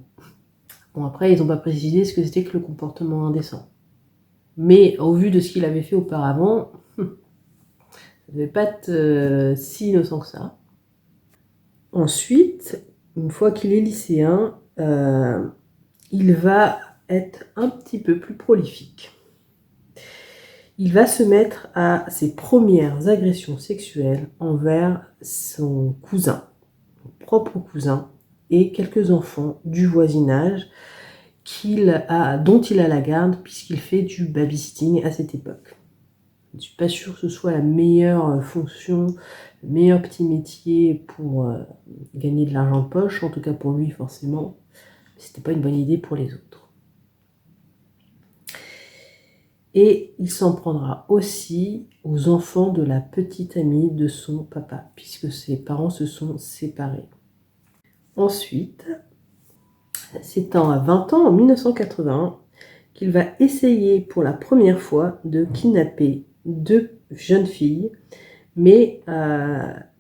Bon, après, ils n'ont pas précisé ce que c'était que le comportement indécent. Mais au vu de ce qu'il avait fait auparavant, ça ne devait pas être si innocent que ça. Ensuite, une fois qu'il est lycéen, il va être un petit peu plus prolifique. Il va se mettre à ses premières agressions sexuelles envers son cousin, son propre cousin, et quelques enfants du voisinage dont il a la garde puisqu'il fait du babysitting à cette époque. Je ne suis pas sûre que ce soit la meilleure fonction, le meilleur petit métier pour gagner de l'argent de poche, en tout cas pour lui forcément. C'était pas une bonne idée pour les autres. Et il s'en prendra aussi aux enfants de la petite amie de son papa, puisque ses parents se sont séparés. Ensuite, c'est à 20 ans, en 1980, qu'il va essayer pour la première fois de kidnapper 2 jeunes filles, mais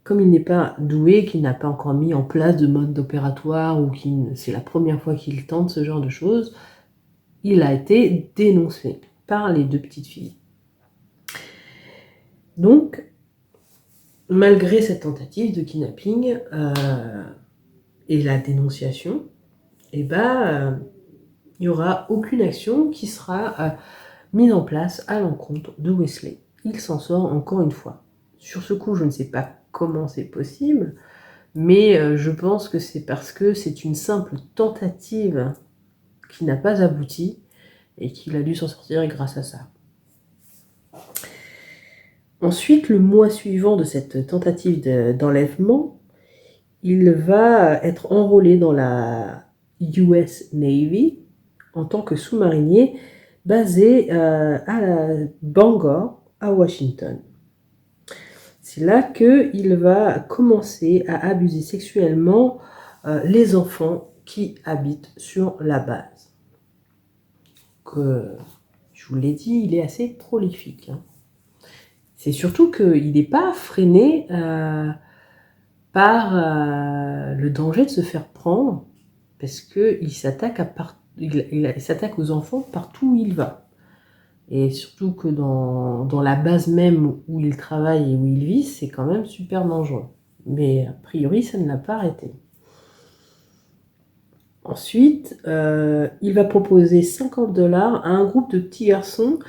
comme il n'est pas doué, qu'il n'a pas encore mis en place de mode opératoire ou c'est la première fois qu'il tente ce genre de choses, il a été dénoncé par les 2 petites filles. Donc, malgré cette tentative de kidnapping et la dénonciation, il n'y aura aucune action qui sera mise en place à l'encontre de Wesley. il s'en sort encore une fois. Sur ce coup, je ne sais pas comment c'est possible, mais je pense que c'est parce que c'est une simple tentative qui n'a pas abouti et qu'il a dû s'en sortir grâce à ça. Ensuite, le mois suivant de cette tentative d'enlèvement, il va être enrôlé dans la US Navy en tant que sous-marinier basé à Bangor, à Washington. C'est là qu'il va commencer à abuser sexuellement les enfants qui habitent sur la base. Je vous l'ai dit, il est assez prolifique. C'est surtout qu'il n'est pas freiné par le danger de se faire prendre, parce qu'il s'attaque il s'attaque aux enfants partout où il va. Et surtout que dans la base même où il travaille et où il vit, c'est quand même super dangereux. Mais a priori, ça ne l'a pas arrêté. Ensuite, il va proposer 50$ à un groupe de petits garçons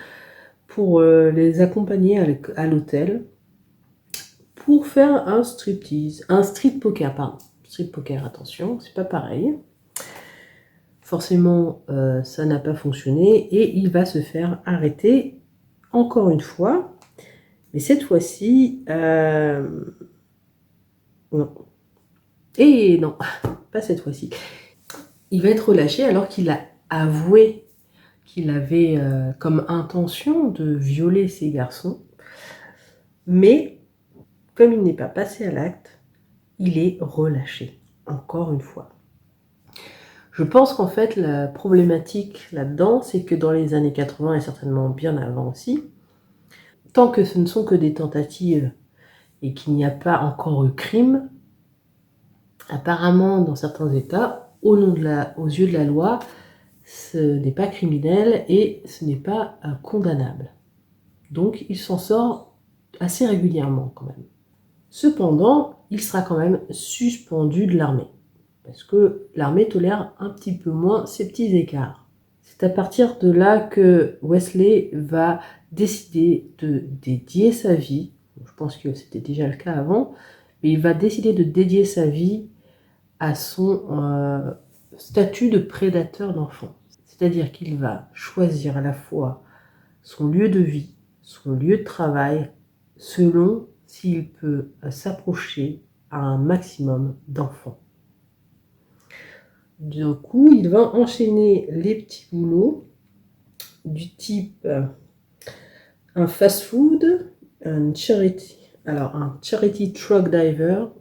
pour les accompagner à l'hôtel pour faire un striptease, un street poker, pardon. Street poker, attention, c'est pas pareil. Forcément, ça n'a pas fonctionné et il va se faire arrêter encore une fois. Mais cette fois-ci, non. Et non, pas cette fois-ci. Il va être relâché alors qu'il a avoué qu'il avait comme intention de violer ces garçons. Mais, comme il n'est pas passé à l'acte, il est relâché, encore une fois. Je pense qu'en fait, la problématique là-dedans, c'est que dans les années 80, et certainement bien avant aussi, tant que ce ne sont que des tentatives et qu'il n'y a pas encore eu crime, apparemment, dans certains États, aux yeux de la loi, ce n'est pas criminel et ce n'est pas condamnable. Donc, il s'en sort assez régulièrement quand même. Cependant, il sera quand même suspendu de l'armée, parce que l'armée tolère un petit peu moins ces petits écarts. C'est à partir de là que Wesley va décider de dédier sa vie, je pense que c'était déjà le cas avant, mais il va décider de dédier sa vie à son statut de prédateur d'enfants. C'est-à-dire qu'il va choisir à la fois son lieu de vie, son lieu de travail, selon s'il peut s'approcher à un maximum d'enfants. Du coup, il va enchaîner les petits boulots du type un fast-food, un charity truck driver,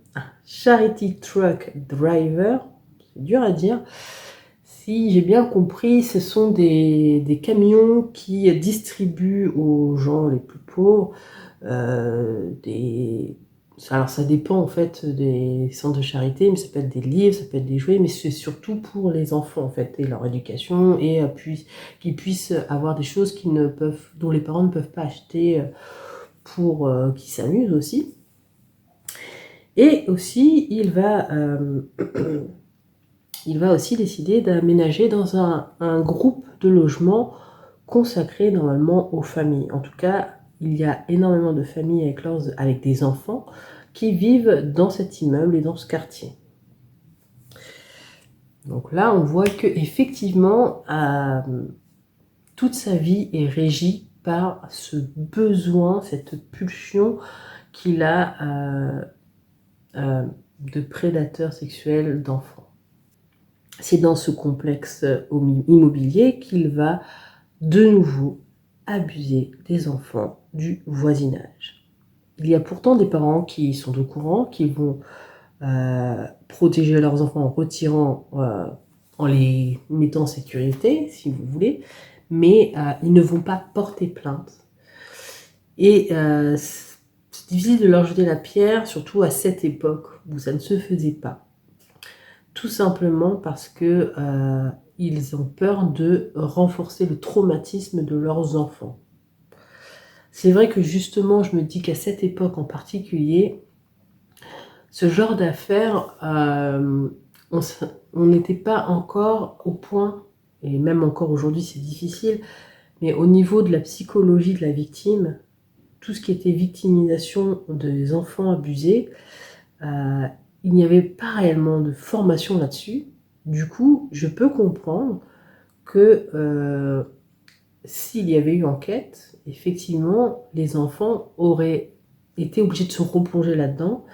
c'est dur à dire. Si j'ai bien compris, ce sont des camions qui distribuent aux gens les plus pauvres alors ça dépend en fait des centres de charité, mais ça peut être des livres, ça peut être des jouets, mais c'est surtout pour les enfants en fait, et leur éducation, et qu'ils puissent avoir des choses dont les parents ne peuvent pas acheter pour qu'ils s'amusent aussi. Et aussi, il va aussi décider d'aménager dans un groupe de logements consacré normalement aux familles. En tout cas, il y a énormément de familles avec des enfants qui vivent dans cet immeuble et dans ce quartier. Donc là, on voit que effectivement, toute sa vie est régie par ce besoin, cette pulsion qu'il a de prédateur sexuel d'enfants. C'est dans ce complexe immobilier qu'il va de nouveau abuser des enfants du voisinage. Il y a pourtant des parents qui sont au courant, qui vont protéger leurs enfants en retirant, en les mettant en sécurité, si vous voulez, mais ils ne vont pas porter plainte. Et c'est difficile de leur jeter la pierre, surtout à cette époque où ça ne se faisait pas. Tout simplement parce que ils ont peur de renforcer le traumatisme de leurs enfants. C'est vrai que justement, je me dis qu'à cette époque en particulier, ce genre d'affaires, on n'était pas encore au point, et même encore aujourd'hui c'est difficile, mais au niveau de la psychologie de la victime, tout ce qui était victimisation des enfants abusés, il n'y avait pas réellement de formation là-dessus. Du coup, je peux comprendre que s'il y avait eu enquête, effectivement, les enfants auraient été obligés de se replonger là-dedans.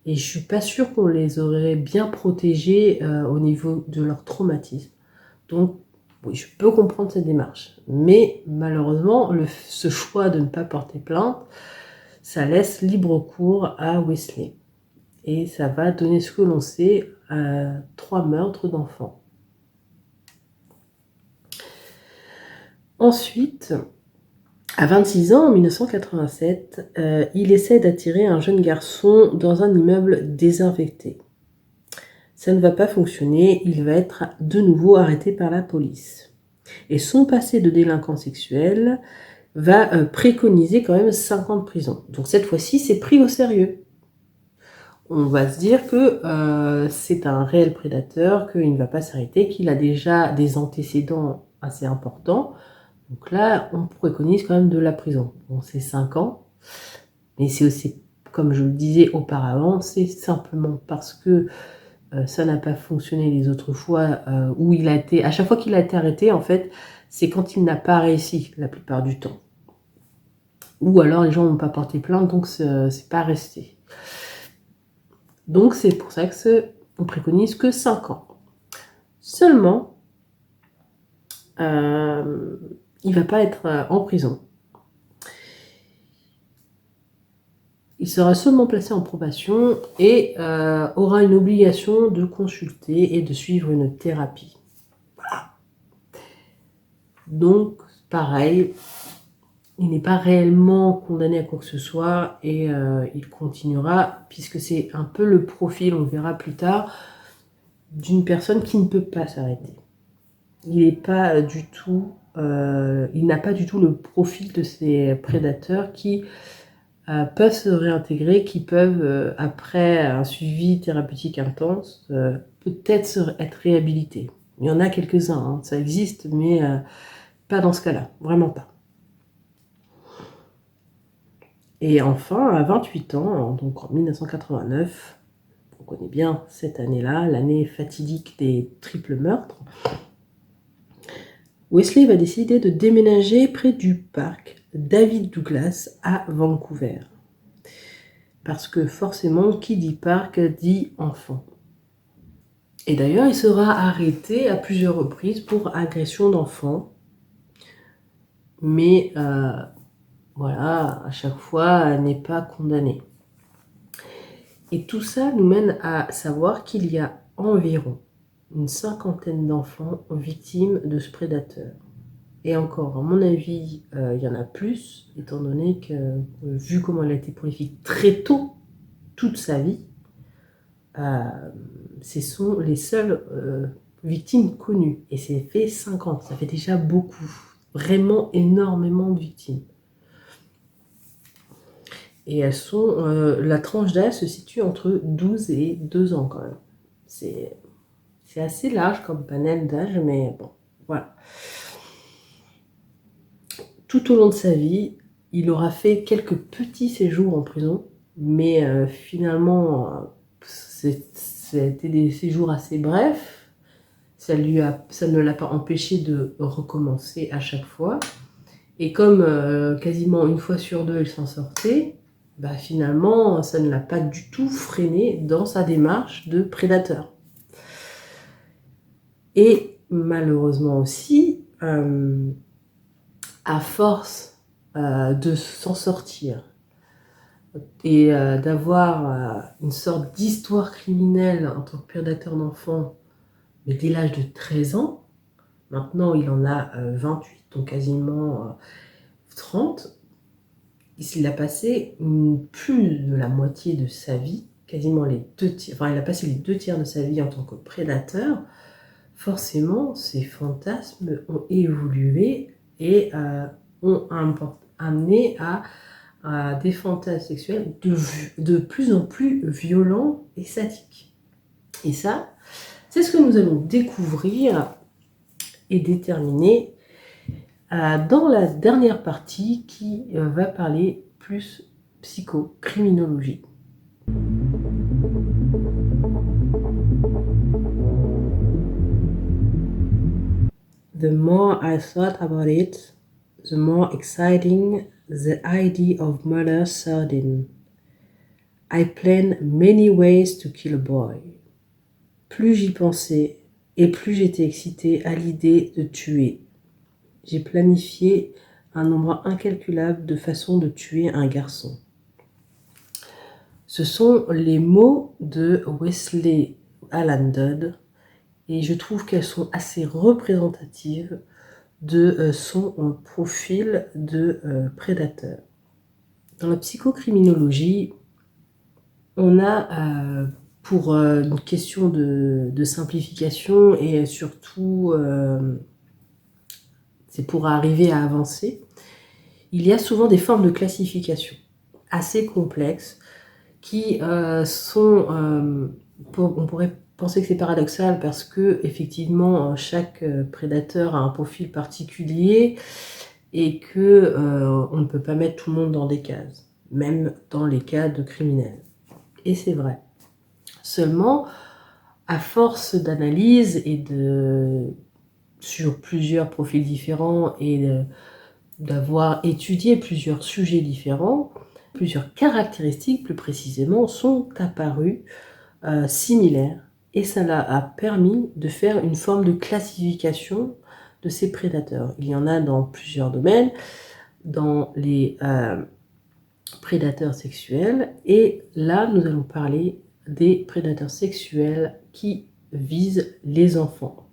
Et je suis pas sûre qu'on les aurait bien protégés au niveau de leur traumatisme. Donc, oui, je peux comprendre cette démarche. Mais malheureusement, ce choix de ne pas porter plainte, ça laisse libre cours à Wesley. Et ça va donner ce que l'on sait à 3 meurtres d'enfants. Ensuite, à 26 ans, en 1987, il essaie d'attirer un jeune garçon dans un immeuble désinfecté. Ça ne va pas fonctionner, il va être de nouveau arrêté par la police. Et son passé de délinquant sexuel va préconiser quand même 5 ans de prison. Donc cette fois-ci, c'est pris au sérieux. On va se dire que c'est un réel prédateur, qu'il ne va pas s'arrêter, qu'il a déjà des antécédents assez importants. Donc là, on préconise quand même de la prison. Bon, c'est 5 ans, mais c'est aussi, comme je le disais auparavant, c'est simplement parce que ça n'a pas fonctionné les autres fois où il a été... À chaque fois qu'il a été arrêté, en fait, c'est quand il n'a pas réussi, la plupart du temps. Ou alors les gens n'ont pas porté plainte, donc c'est pas resté. Donc c'est pour ça que on préconise que 5 ans. Seulement, il ne va pas être en prison. Il sera seulement placé en probation et aura une obligation de consulter et de suivre une thérapie. Voilà. Donc, pareil, il n'est pas réellement condamné à quoi que ce soit et il continuera, puisque c'est un peu le profil, on verra plus tard, d'une personne qui ne peut pas s'arrêter. Il n'est pas du tout, il n'a pas du tout le profil de ces prédateurs qui peuvent se réintégrer, qui peuvent, après un suivi thérapeutique intense, peut-être être réhabilités. Il y en a quelques-uns, hein, ça existe, mais pas dans ce cas-là, vraiment pas. Et enfin, à 28 ans, donc en 1989, on connaît bien cette année-là, l'année fatidique des triples meurtres, Wesley va décider de déménager près du parc David Douglas à Vancouver. Parce que forcément, qui dit parc dit enfant. Et d'ailleurs, il sera arrêté à plusieurs reprises pour agression d'enfants. Mais voilà, à chaque fois, n'est pas condamné. Et tout ça nous mène à savoir qu'il y a environ une 50aine d'enfants victimes de ce prédateur. Et encore, à mon avis, il y en a plus, étant donné que, vu comment elle a été prolifique très tôt, toute sa vie, ce sont les seules victimes connues. Et c'est fait 50, ça fait déjà beaucoup, vraiment énormément de victimes. Et elles sont, la tranche d'âge se situe entre 12 et 2 ans quand même. C'est assez large comme panel d'âge, mais bon, voilà. Tout au long de sa vie, il aura fait quelques petits séjours en prison, mais finalement, c'était des séjours assez brefs. Ça ne l'a pas empêché de recommencer à chaque fois. Et comme quasiment une fois sur deux, il s'en sortait, bah finalement, ça ne l'a pas du tout freiné dans sa démarche de prédateur. Et malheureusement aussi, à force de s'en sortir et d'avoir une sorte d'histoire criminelle en tant que prédateur d'enfants, mais dès l'âge de 13 ans, maintenant il en a 28, donc quasiment 30, il a passé plus de la moitié de sa vie, quasiment les 2 tiers, enfin il a passé les 2 tiers de sa vie en tant que prédateur. Forcément, ses fantasmes ont évolué et ont amené à des fantasmes sexuels de plus en plus violents et sadiques. Et ça, c'est ce que nous allons découvrir et déterminer dans la dernière partie qui va parler plus psychocriminologie. The more I thought about it, the more exciting the idea of murder sounded. I planned many ways to kill a boy. Plus j'y pensais, et plus j'étais excitée à l'idée de tuer. J'ai planifié un nombre incalculable de façons de tuer un garçon. Ce sont les mots de Wesley Alan Dodd, et je trouve qu'elles sont assez représentatives de son profil de prédateur. Dans la psychocriminologie, on a, pour une question de simplification et surtout, c'est pour arriver à avancer, il y a souvent des formes de classification assez complexes qui sont, on pourrait penser que c'est paradoxal parce que effectivement chaque prédateur a un profil particulier et que on ne peut pas mettre tout le monde dans des cases, même dans les cas de criminels. Et c'est vrai. Seulement, à force d'analyse et sur plusieurs profils différents et d'avoir étudié plusieurs sujets différents, plusieurs caractéristiques plus précisément sont apparues similaires. Et cela a permis de faire une forme de classification de ces prédateurs. Il y en a dans plusieurs domaines, dans les prédateurs sexuels, et là nous allons parler des prédateurs sexuels qui visent les enfants.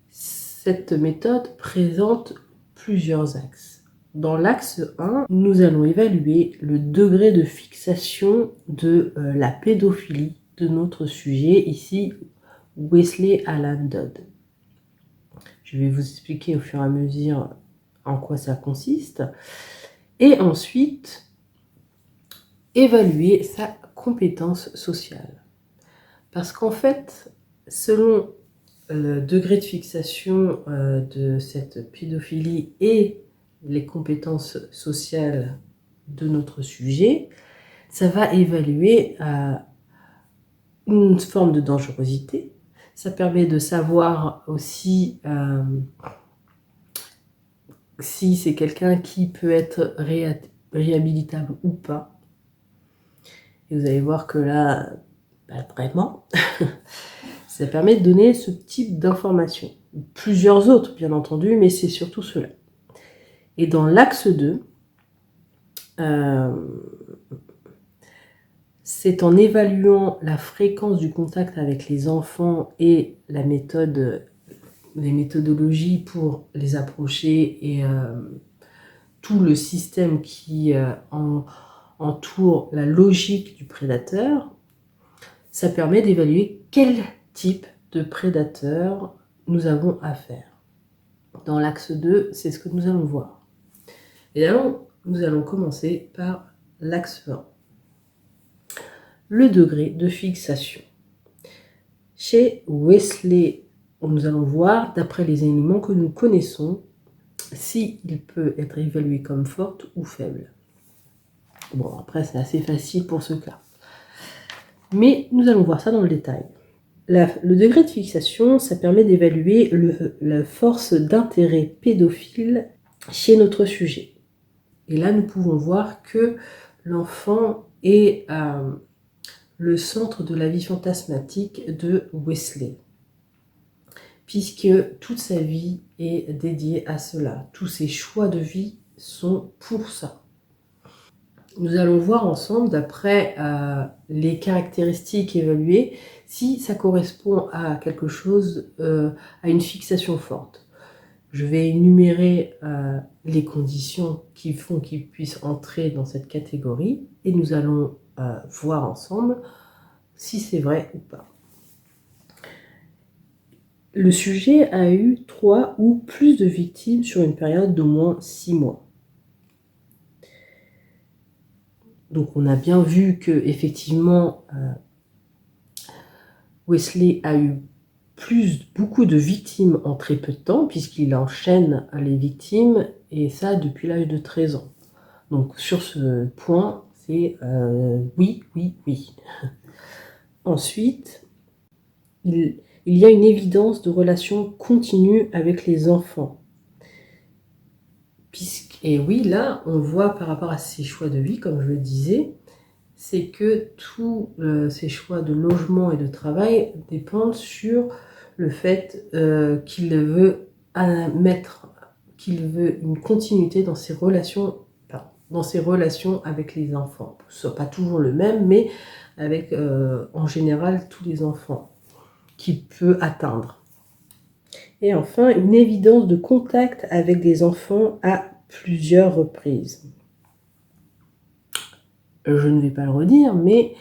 Cette méthode présente plusieurs axes. Dans l'axe 1, nous allons évaluer le degré de fixation de la pédophilie de notre sujet, ici Wesley Alan Dodd. Je vais vous expliquer au fur et à mesure en quoi ça consiste. Et ensuite, évaluer sa compétence sociale. Parce qu'en fait, selon le degré de fixation de cette pédophilie et les compétences sociales de notre sujet, ça va évaluer une forme de dangerosité. Ça permet de savoir aussi si c'est quelqu'un qui peut être réhabilitable ou pas. Et vous allez voir que là, pas vraiment. Ça permet de donner ce type d'informations. Plusieurs autres, bien entendu, mais c'est surtout cela. Et dans l'axe 2, c'est en évaluant la fréquence du contact avec les enfants et les méthodologies pour les approcher et tout le système qui entoure la logique du prédateur, ça permet d'évaluer quel type de prédateur nous avons affaire. Dans l'axe 2, c'est ce que nous allons voir. Et alors, nous allons commencer par l'axe 1. Le degré de fixation. Chez Wesley, nous allons voir, d'après les éléments que nous connaissons, s'il peut être évalué comme fort ou faible. Bon, après, c'est assez facile pour ce cas. Mais nous allons voir ça dans le détail. Le degré de fixation, ça permet d'évaluer la force d'intérêt pédophile chez notre sujet. Et là, nous pouvons voir que l'enfant est le centre de la vie fantasmatique de Wesley, puisque toute sa vie est dédiée à cela. Tous ses choix de vie sont pour ça. Nous allons voir ensemble, d'après les caractéristiques évaluées, si ça correspond à quelque chose, à une fixation forte. Je vais énumérer les conditions qui font qu'il puisse entrer dans cette catégorie et nous allons voir ensemble si c'est vrai ou pas. Le sujet a eu 3 ou plus de victimes sur une période d'au moins 6 mois. Donc on a bien vu que effectivement Wesley a eu beaucoup de victimes en très peu de temps, puisqu'il enchaîne les victimes, et ça depuis l'âge de 13 ans. Donc sur ce point, c'est oui, oui, oui. Ensuite, il y a une évidence de relation continue avec les enfants. Et oui, là, on voit par rapport à ces choix de vie, comme je le disais, c'est que tous ces choix de logement et de travail dépendent sur le fait qu'il veut une continuité dans ses relations, avec les enfants. Ce soit pas toujours le même, mais avec en général tous les enfants qu'il peut atteindre. Et enfin, une évidence de contact avec des enfants à plusieurs reprises. Je ne vais pas le redire, mais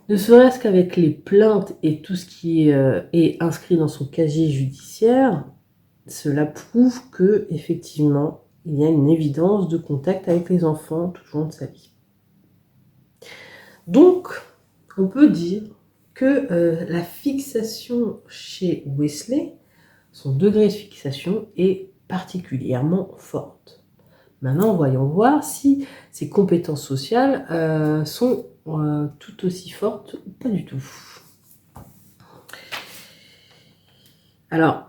ne serait-ce qu'avec les plaintes et tout ce qui est inscrit dans son casier judiciaire, cela prouve que effectivement, il y a une évidence de contact avec les enfants tout au long de sa vie. Donc, on peut dire que la fixation chez Wesley, son degré de fixation est particulièrement forte. Maintenant, voyons voir si ses compétences sociales sont tout aussi fortes ou pas du tout. Alors,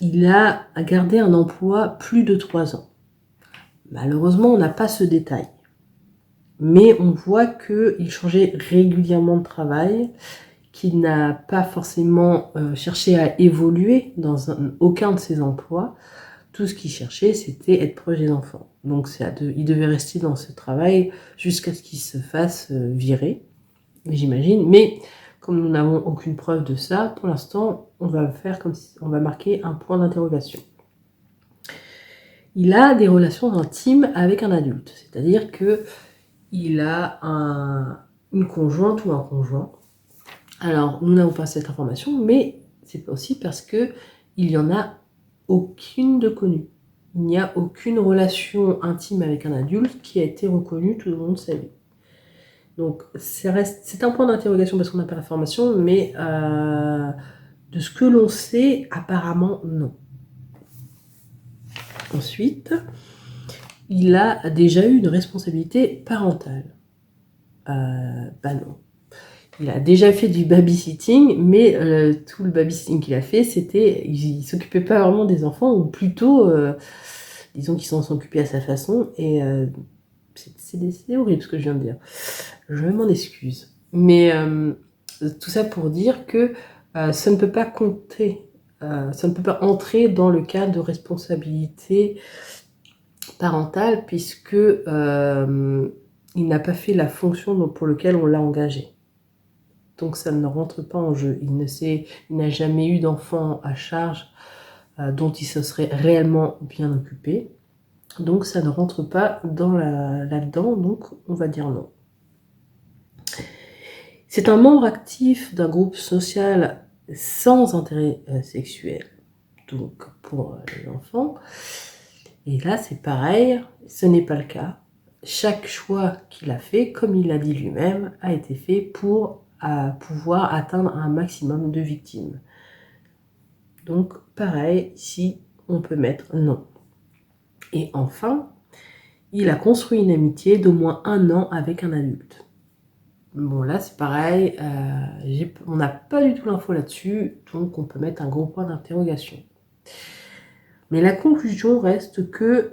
il a gardé un emploi plus de 3 ans. Malheureusement, on n'a pas ce détail. Mais on voit qu'il changeait régulièrement de travail, qu'il n'a pas forcément cherché à évoluer dans aucun de ses emplois. Tout ce qu'il cherchait, c'était être proche des enfants. Donc il devait rester dans ce travail jusqu'à ce qu'il se fasse virer, j'imagine. Mais comme nous n'avons aucune preuve de ça, pour l'instant, on va marquer un point d'interrogation. Il a des relations intimes avec un adulte, c'est-à-dire que il a une conjointe ou un conjoint. Alors, nous n'avons pas cette information, mais c'est aussi parce que il n'y en a aucune de connue. Il n'y a aucune relation intime avec un adulte qui a été reconnue tout au long de sa vie. Donc, c'est un point d'interrogation parce qu'on n'a pas l'information, mais de ce que l'on sait, apparemment, non. Ensuite, il a déjà eu une responsabilité parentale. Non. Il a déjà fait du babysitting, mais tout le babysitting qu'il a fait, il s'occupait pas vraiment des enfants, ou plutôt, disons qu'il s'en s'occupait à sa façon, et c'est horrible ce que je viens de dire. Je m'en excuse. Mais tout ça pour dire que ça ne peut pas compter, ça ne peut pas entrer dans le cadre de responsabilité parentale, puisque il n'a pas fait la fonction pour laquelle on l'a engagé. Donc ça ne rentre pas en jeu. Il n'a jamais eu d'enfant à charge dont il se serait réellement bien occupé. Donc ça ne rentre pas là-dedans, donc on va dire non. C'est un membre actif d'un groupe social sans intérêt sexuel, donc pour les enfants. Et là c'est pareil, ce n'est pas le cas. Chaque choix qu'il a fait, comme il l'a dit lui-même, a été fait pour pouvoir atteindre un maximum de victimes. Donc pareil, ici on peut mettre non. Et enfin, il a construit une amitié d'au moins 1 an avec un adulte. Bon là c'est pareil, on n'a pas du tout l'info là-dessus, donc on peut mettre un gros point d'interrogation. Mais la conclusion reste que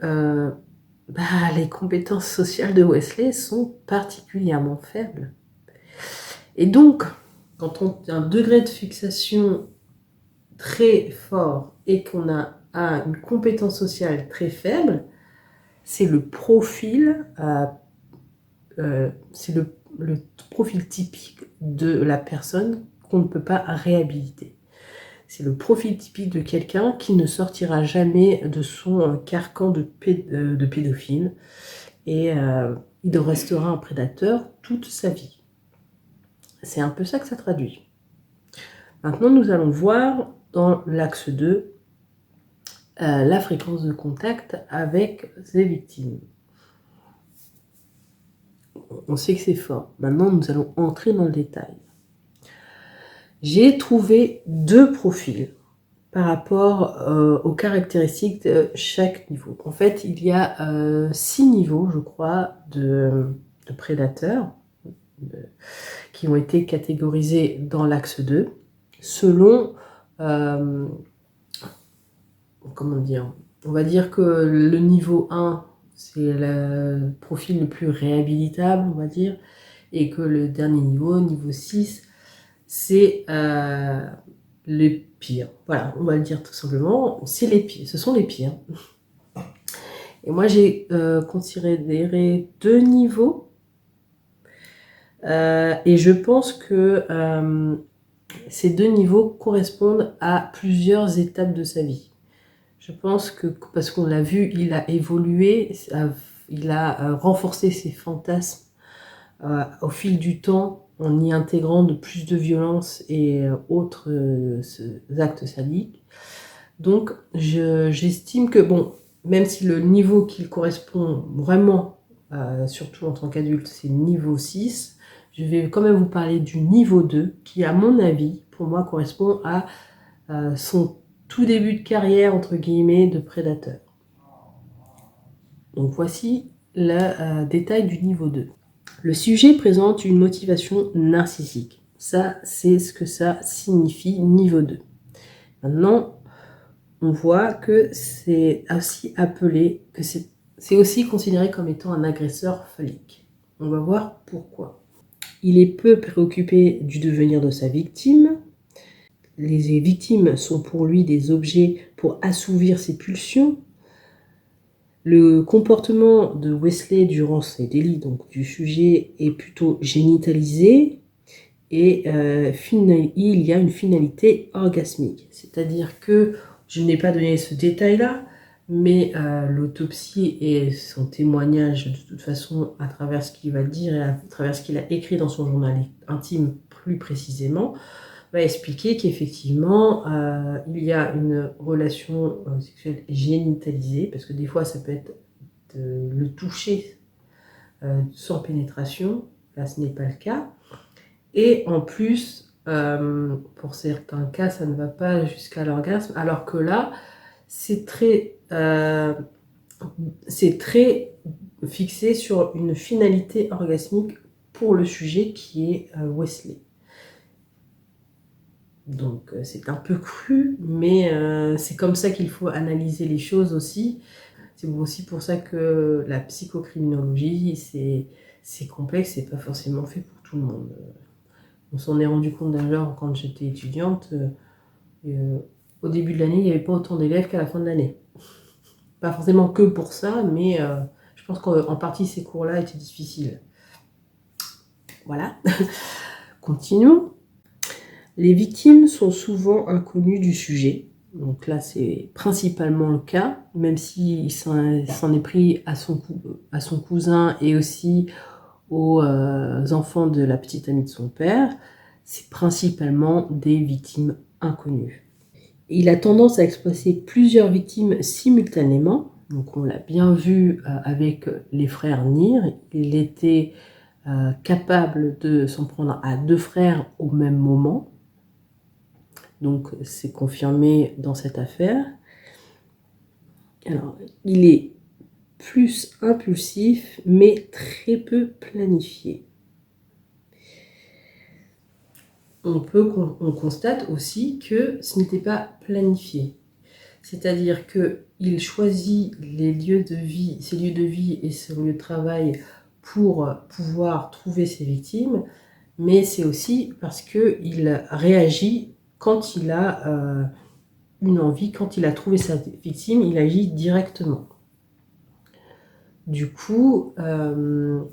les compétences sociales de Wesley sont particulièrement faibles. Et donc, quand on a un degré de fixation très fort et qu'on a une compétence sociale très faible, c'est le profil, le profil typique de la personne qu'on ne peut pas réhabiliter. C'est le profil typique de quelqu'un qui ne sortira jamais de son carcan de pédophile et il restera un prédateur toute sa vie. C'est un peu ça que ça traduit. Maintenant, nous allons voir dans l'axe 2 la fréquence de contact avec ses victimes. On sait que c'est fort. Maintenant, nous allons entrer dans le détail. J'ai trouvé 2 profils par rapport aux caractéristiques de chaque niveau. En fait, il y a 6 niveaux, je crois, de prédateurs qui ont été catégorisés dans l'axe 2, selon, comment dire, on va dire que le niveau 1, c'est le profil le plus réhabilitable, on va dire, et que le dernier niveau 6, c'est les pires. Voilà, on va le dire tout simplement, c'est les pires, ce sont les pires. Et moi, j'ai considéré 2 niveaux, et je pense que ces 2 niveaux correspondent à plusieurs étapes de sa vie. Je pense que, parce qu'on l'a vu, il a évolué, il a renforcé ses fantasmes au fil du temps, en y intégrant de plus de violence et autres actes sadiques. Donc, j'estime que, bon, même si le niveau qui correspond vraiment, surtout en tant qu'adulte, c'est le niveau 6, je vais quand même vous parler du niveau 2, qui, à mon avis, pour moi, correspond à son tout début de carrière, entre guillemets, de prédateur. Donc, voici le détail du niveau 2. Le sujet présente une motivation narcissique. Ça, c'est ce que ça signifie, niveau 2. Maintenant, on voit que c'est aussi appelé, que c'est aussi considéré comme étant un agresseur phallique. On va voir pourquoi. Il est peu préoccupé du devenir de sa victime. Les victimes sont pour lui des objets pour assouvir ses pulsions. Le comportement de Wesley durant ces délits, donc du sujet, est plutôt génitalisé et il y a une finalité orgasmique. C'est-à-dire que, je n'ai pas donné ce détail-là, mais l'autopsie et son témoignage, de toute façon, à travers ce qu'il va dire et à travers ce qu'il a écrit dans son journal intime plus précisément, va expliquer qu'effectivement, il y a une relation sexuelle génitalisée, parce que des fois, ça peut être le toucher sans pénétration. Là, ce n'est pas le cas. Et en plus, pour certains cas, ça ne va pas jusqu'à l'orgasme, alors que là, c'est très fixé sur une finalité orgasmique pour le sujet qui est Wesley. Donc c'est un peu cru, mais c'est comme ça qu'il faut analyser les choses aussi. C'est aussi pour ça que la psychocriminologie, c'est complexe, c'est pas forcément fait pour tout le monde. On s'en est rendu compte d'ailleurs quand j'étais étudiante. Au début de l'année, il n'y avait pas autant d'élèves qu'à la fin de l'année. Pas forcément que pour ça, mais je pense qu'en partie ces cours-là étaient difficiles. Voilà. Continuons. Les victimes sont souvent inconnues du sujet. Donc là, c'est principalement le cas, même s'il s'en est pris à son cousin et aussi aux enfants de la petite amie de son père. C'est principalement des victimes inconnues. Il a tendance à exploiter plusieurs victimes simultanément. Donc on l'a bien vu avec les frères Nir. Il était capable de s'en prendre à 2 frères au même moment. Donc c'est confirmé dans cette affaire. Alors, il est plus impulsif, mais très peu planifié. On constate aussi que ce n'était pas planifié. C'est-à-dire qu'il choisit ses lieux de vie et son lieu de travail pour pouvoir trouver ses victimes, mais c'est aussi parce qu'il réagit quand il a une envie, quand il a trouvé sa victime, il agit directement. Du coup, on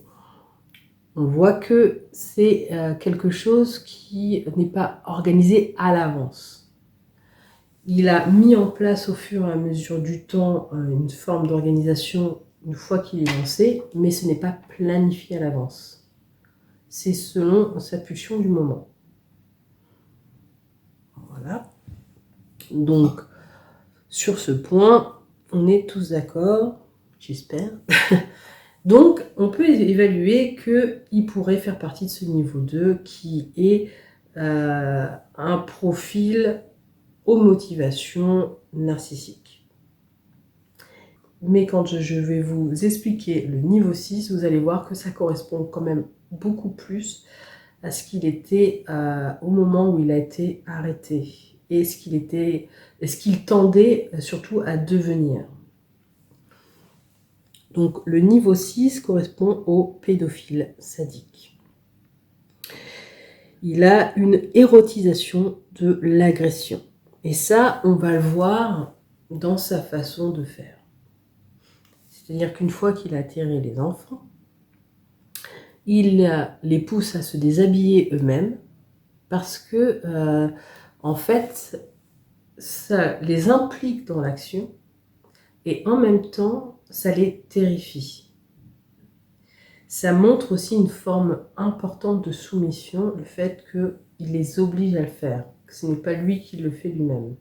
voit que c'est quelque chose qui n'est pas organisé à l'avance. Il a mis en place au fur et à mesure du temps une forme d'organisation une fois qu'il est lancé, mais ce n'est pas planifié à l'avance. C'est selon sa pulsion du moment. Voilà. Donc, sur ce point, on est tous d'accord, j'espère. Donc, on peut évaluer qu'il pourrait faire partie de ce niveau 2 qui est un profil aux motivations narcissiques. Mais quand je vais vous expliquer le niveau 6, vous allez voir que ça correspond quand même beaucoup plus à ce qu'il était au moment où il a été arrêté et ce qu'il tendait surtout à devenir. Donc le niveau 6 correspond au pédophile sadique. Il a une érotisation de l'agression. Et ça, on va le voir dans sa façon de faire. C'est-à-dire qu'une fois qu'il a atterré les enfants, il les pousse à se déshabiller eux-mêmes parce que, en fait, ça les implique dans l'action et en même temps, ça les terrifie. Ça montre aussi une forme importante de soumission, le fait qu'il les oblige à le faire, que ce n'est pas lui qui le fait lui-même.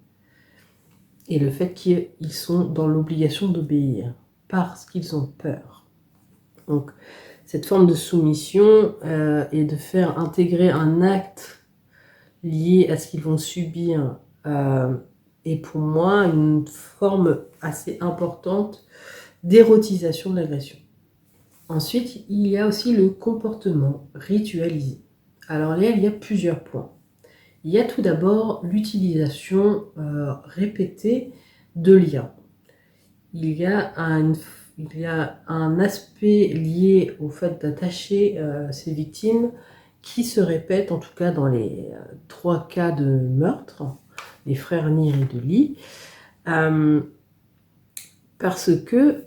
Et le fait qu'ils sont dans l'obligation d'obéir, parce qu'ils ont peur. Donc, cette forme de soumission et de faire intégrer un acte lié à ce qu'ils vont subir est pour moi une forme assez importante d'érotisation de l'agression. Ensuite, il y a aussi le comportement ritualisé. Alors là, il y a plusieurs points. Il y a tout d'abord l'utilisation répétée de liens. Il y a un aspect lié au fait d'attacher ces victimes qui se répète, en tout cas dans les 3 cas de meurtre, des frères Nir et de Lee, parce que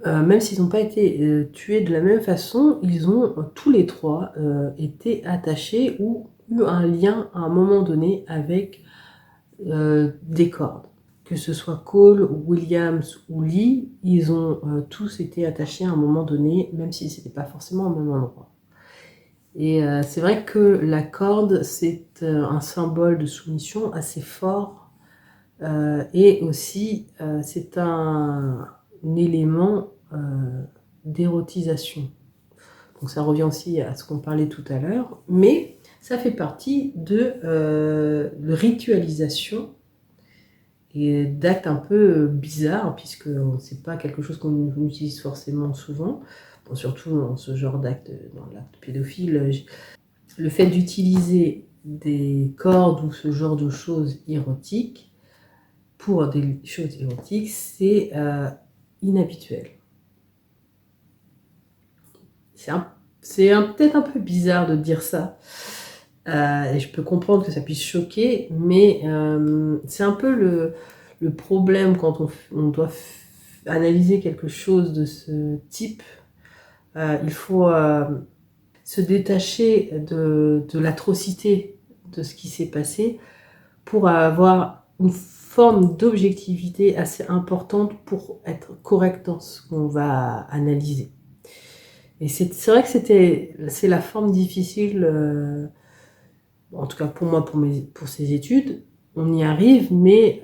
même s'ils n'ont pas été tués de la même façon, ils ont tous les 3 été attachés ou eu un lien à un moment donné avec des cordes. Que ce soit Cole, Williams ou Lee, ils ont tous été attachés à un moment donné, même si ce n'était pas forcément au même endroit. Et c'est vrai que la corde, c'est un symbole de soumission assez fort et aussi c'est un élément d'érotisation. Donc ça revient aussi à ce qu'on parlait tout à l'heure, mais ça fait partie de la ritualisation et d'actes un peu bizarres, puisque c'est pas quelque chose qu'on utilise forcément souvent, bon, surtout dans ce genre d'acte, dans l'acte pédophile. Le fait d'utiliser des cordes ou ce genre de choses érotiques pour des choses érotiques, c'est inhabituel. C'est peut-être un peu bizarre de dire ça, et je peux comprendre que ça puisse choquer, mais c'est un peu le problème quand on doit analyser quelque chose de ce type. Il faut se détacher de l'atrocité de ce qui s'est passé pour avoir une forme d'objectivité assez importante pour être correct dans ce qu'on va analyser. Et c'est vrai que c'est la forme difficile, en tout cas pour moi, pour ces études. On y arrive, mais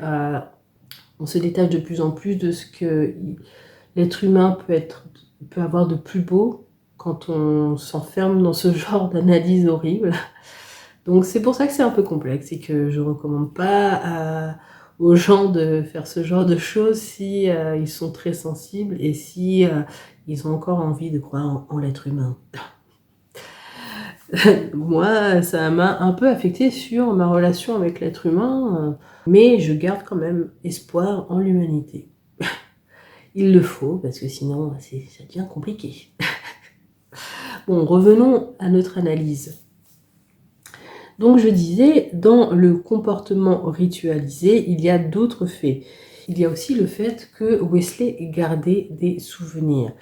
on se détache de plus en plus de ce que l'être humain peut avoir de plus beau quand on s'enferme dans ce genre d'analyse horrible. Donc c'est pour ça que c'est un peu complexe et que je ne recommande pas aux gens de faire ce genre de choses si ils sont très sensibles et si ils ont encore envie de croire en l'être humain. Moi, ça m'a un peu affectée sur ma relation avec l'être humain, mais je garde quand même espoir en l'humanité. Il le faut, parce que sinon, ça devient compliqué. Bon, revenons à notre analyse. Donc je disais, dans le comportement ritualisé, il y a d'autres faits. Il y a aussi le fait que Wesley ait gardé des souvenirs.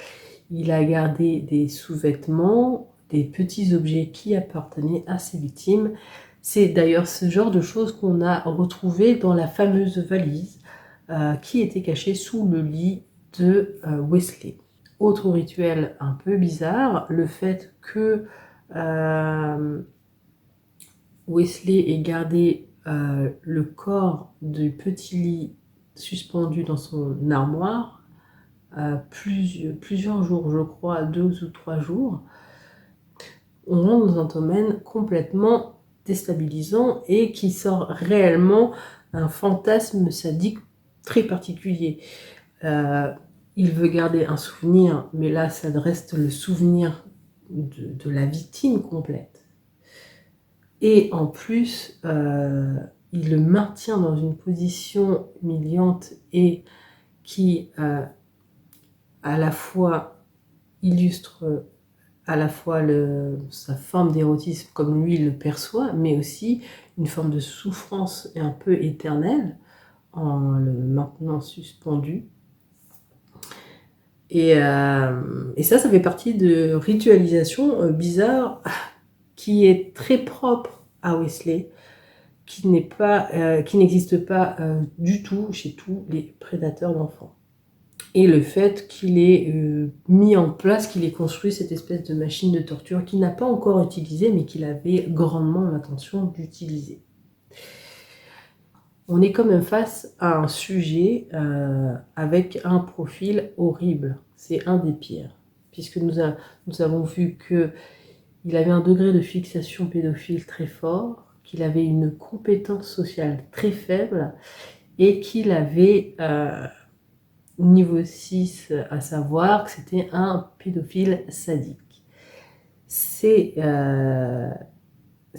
Il a gardé des sous-vêtements, des petits objets qui appartenaient à ses victimes. C'est d'ailleurs ce genre de choses qu'on a retrouvé dans la fameuse valise qui était cachée sous le lit de Wesley. Autre rituel un peu bizarre, le fait que Wesley ait gardé le corps du petit lit suspendu dans son armoire plusieurs jours, je crois, 2 ou 3 jours. On rentre dans un domaine complètement déstabilisant et qui sort réellement un fantasme sadique très particulier. Il veut garder un souvenir, mais là, ça reste le souvenir de la victime complète. Et en plus, il le maintient dans une position humiliante et qui, à la fois, illustre à la fois sa forme d'érotisme comme lui le perçoit, mais aussi une forme de souffrance un peu éternelle en le maintenant suspendu. Et ça fait partie de ritualisation bizarre qui est très propre à Wesley, qui n'existe pas du tout chez tous les prédateurs d'enfants. Et le fait qu'il ait mis en place, qu'il ait construit cette espèce de machine de torture qu'il n'a pas encore utilisée, mais qu'il avait grandement l'intention d'utiliser. On est quand même face à un sujet avec un profil horrible. C'est un des pires, puisque nous avons vu qu'il avait un degré de fixation pédophile très fort, qu'il avait une compétence sociale très faible, et qu'il avait niveau 6, à savoir que c'était un pédophile sadique. Ces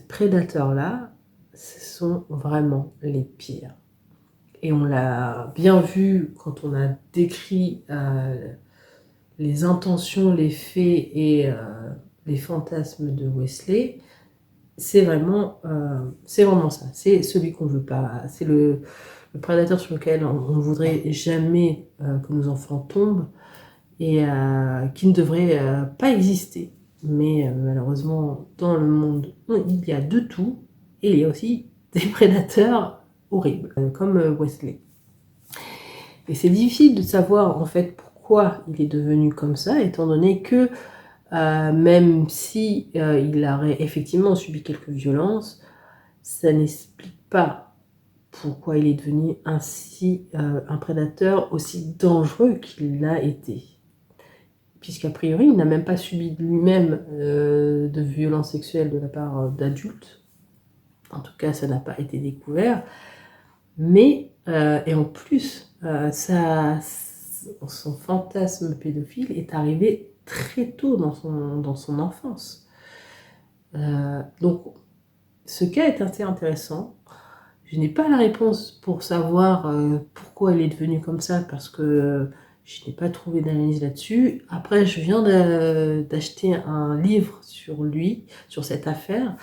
prédateurs-là, ce sont vraiment les pires. Et on l'a bien vu quand on a décrit les intentions, les faits et les fantasmes de Wesley. C'est vraiment ça. C'est celui qu'on veut pas. C'est le prédateur sur lequel on ne voudrait jamais que nos enfants tombent et qui ne devrait pas exister. Mais malheureusement, dans le monde, il y a de tout et il y a aussi des prédateurs horribles, comme Wesley. Et c'est difficile de savoir en fait pourquoi il est devenu comme ça, étant donné que même si il aurait effectivement subi quelques violences, ça n'explique pas pourquoi il est devenu ainsi un prédateur aussi dangereux qu'il l'a été. Puisqu'a priori, il n'a même pas subi lui-même de violences sexuelles de la part d'adultes. En tout cas, ça n'a pas été découvert. Mais, et en plus, son fantasme pédophile est arrivé très tôt dans son enfance. Donc, ce cas est assez intéressant. Je n'ai pas la réponse pour savoir pourquoi il est devenu comme ça, parce que je n'ai pas trouvé d'analyse là-dessus. Après, je viens d'acheter un livre sur lui, sur cette affaire.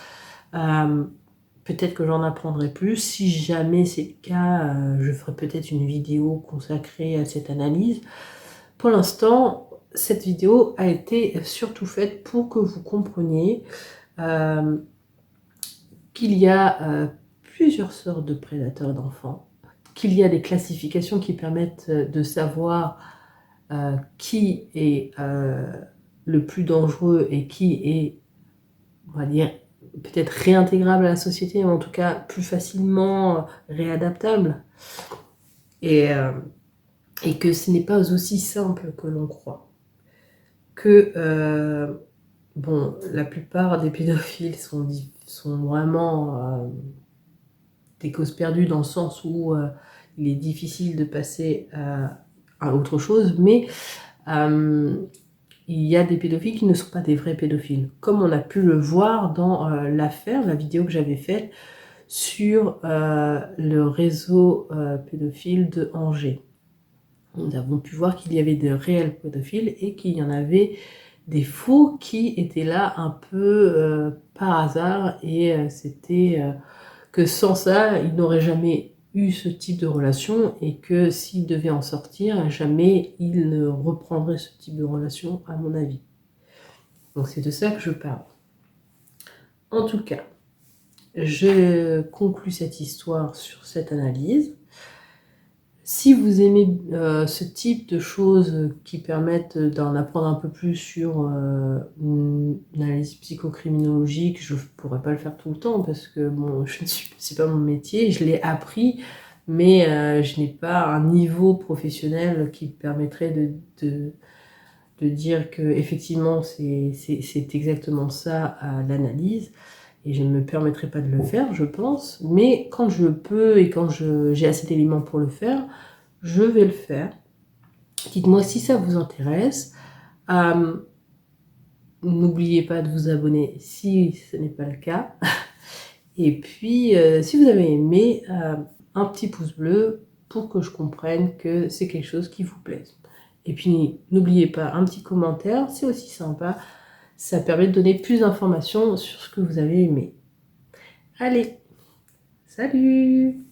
Peut-être que j'en apprendrai plus. Si jamais c'est le cas, je ferai peut-être une vidéo consacrée à cette analyse. Pour l'instant, cette vidéo a été surtout faite pour que vous compreniez qu'il y a plusieurs sortes de prédateurs d'enfants, qu'il y a des classifications qui permettent de savoir qui est le plus dangereux et qui est, on va dire, peut-être réintégrable à la société, mais en tout cas plus facilement réadaptable. Et que ce n'est pas aussi simple que l'on croit. Que, la plupart des pédophiles sont vraiment des causes perdues dans le sens où il est difficile de passer à autre chose, mais il y a des pédophiles qui ne sont pas des vrais pédophiles, comme on a pu le voir dans la vidéo que j'avais faite sur le réseau pédophile de Angers. Nous avons pu voir qu'il y avait de réels pédophiles et qu'il y en avait des faux qui étaient là un peu par hasard, et c'était que sans ça, il n'aurait jamais eu ce type de relation, et que s'il devait en sortir, jamais il ne reprendrait ce type de relation, à mon avis. Donc c'est de ça que je parle. En tout cas, je conclus cette histoire sur cette analyse. Si vous aimez ce type de choses qui permettent d'en apprendre un peu plus sur une analyse psychocriminologique, je ne pourrais pas le faire tout le temps parce que c'est pas mon métier, je l'ai appris, mais je n'ai pas un niveau professionnel qui permettrait de dire que effectivement c'est exactement ça l'analyse. et je ne me permettrai pas de le faire, je pense. Mais quand je peux et quand j'ai assez d'éléments pour le faire, je vais le faire. Dites-moi si ça vous intéresse. N'oubliez pas de vous abonner si ce n'est pas le cas. Et puis, si vous avez aimé, un petit pouce bleu pour que je comprenne que c'est quelque chose qui vous plaise. Et puis, n'oubliez pas, un petit commentaire, c'est aussi sympa. Ça permet de donner plus d'informations sur ce que vous avez aimé. Allez, salut!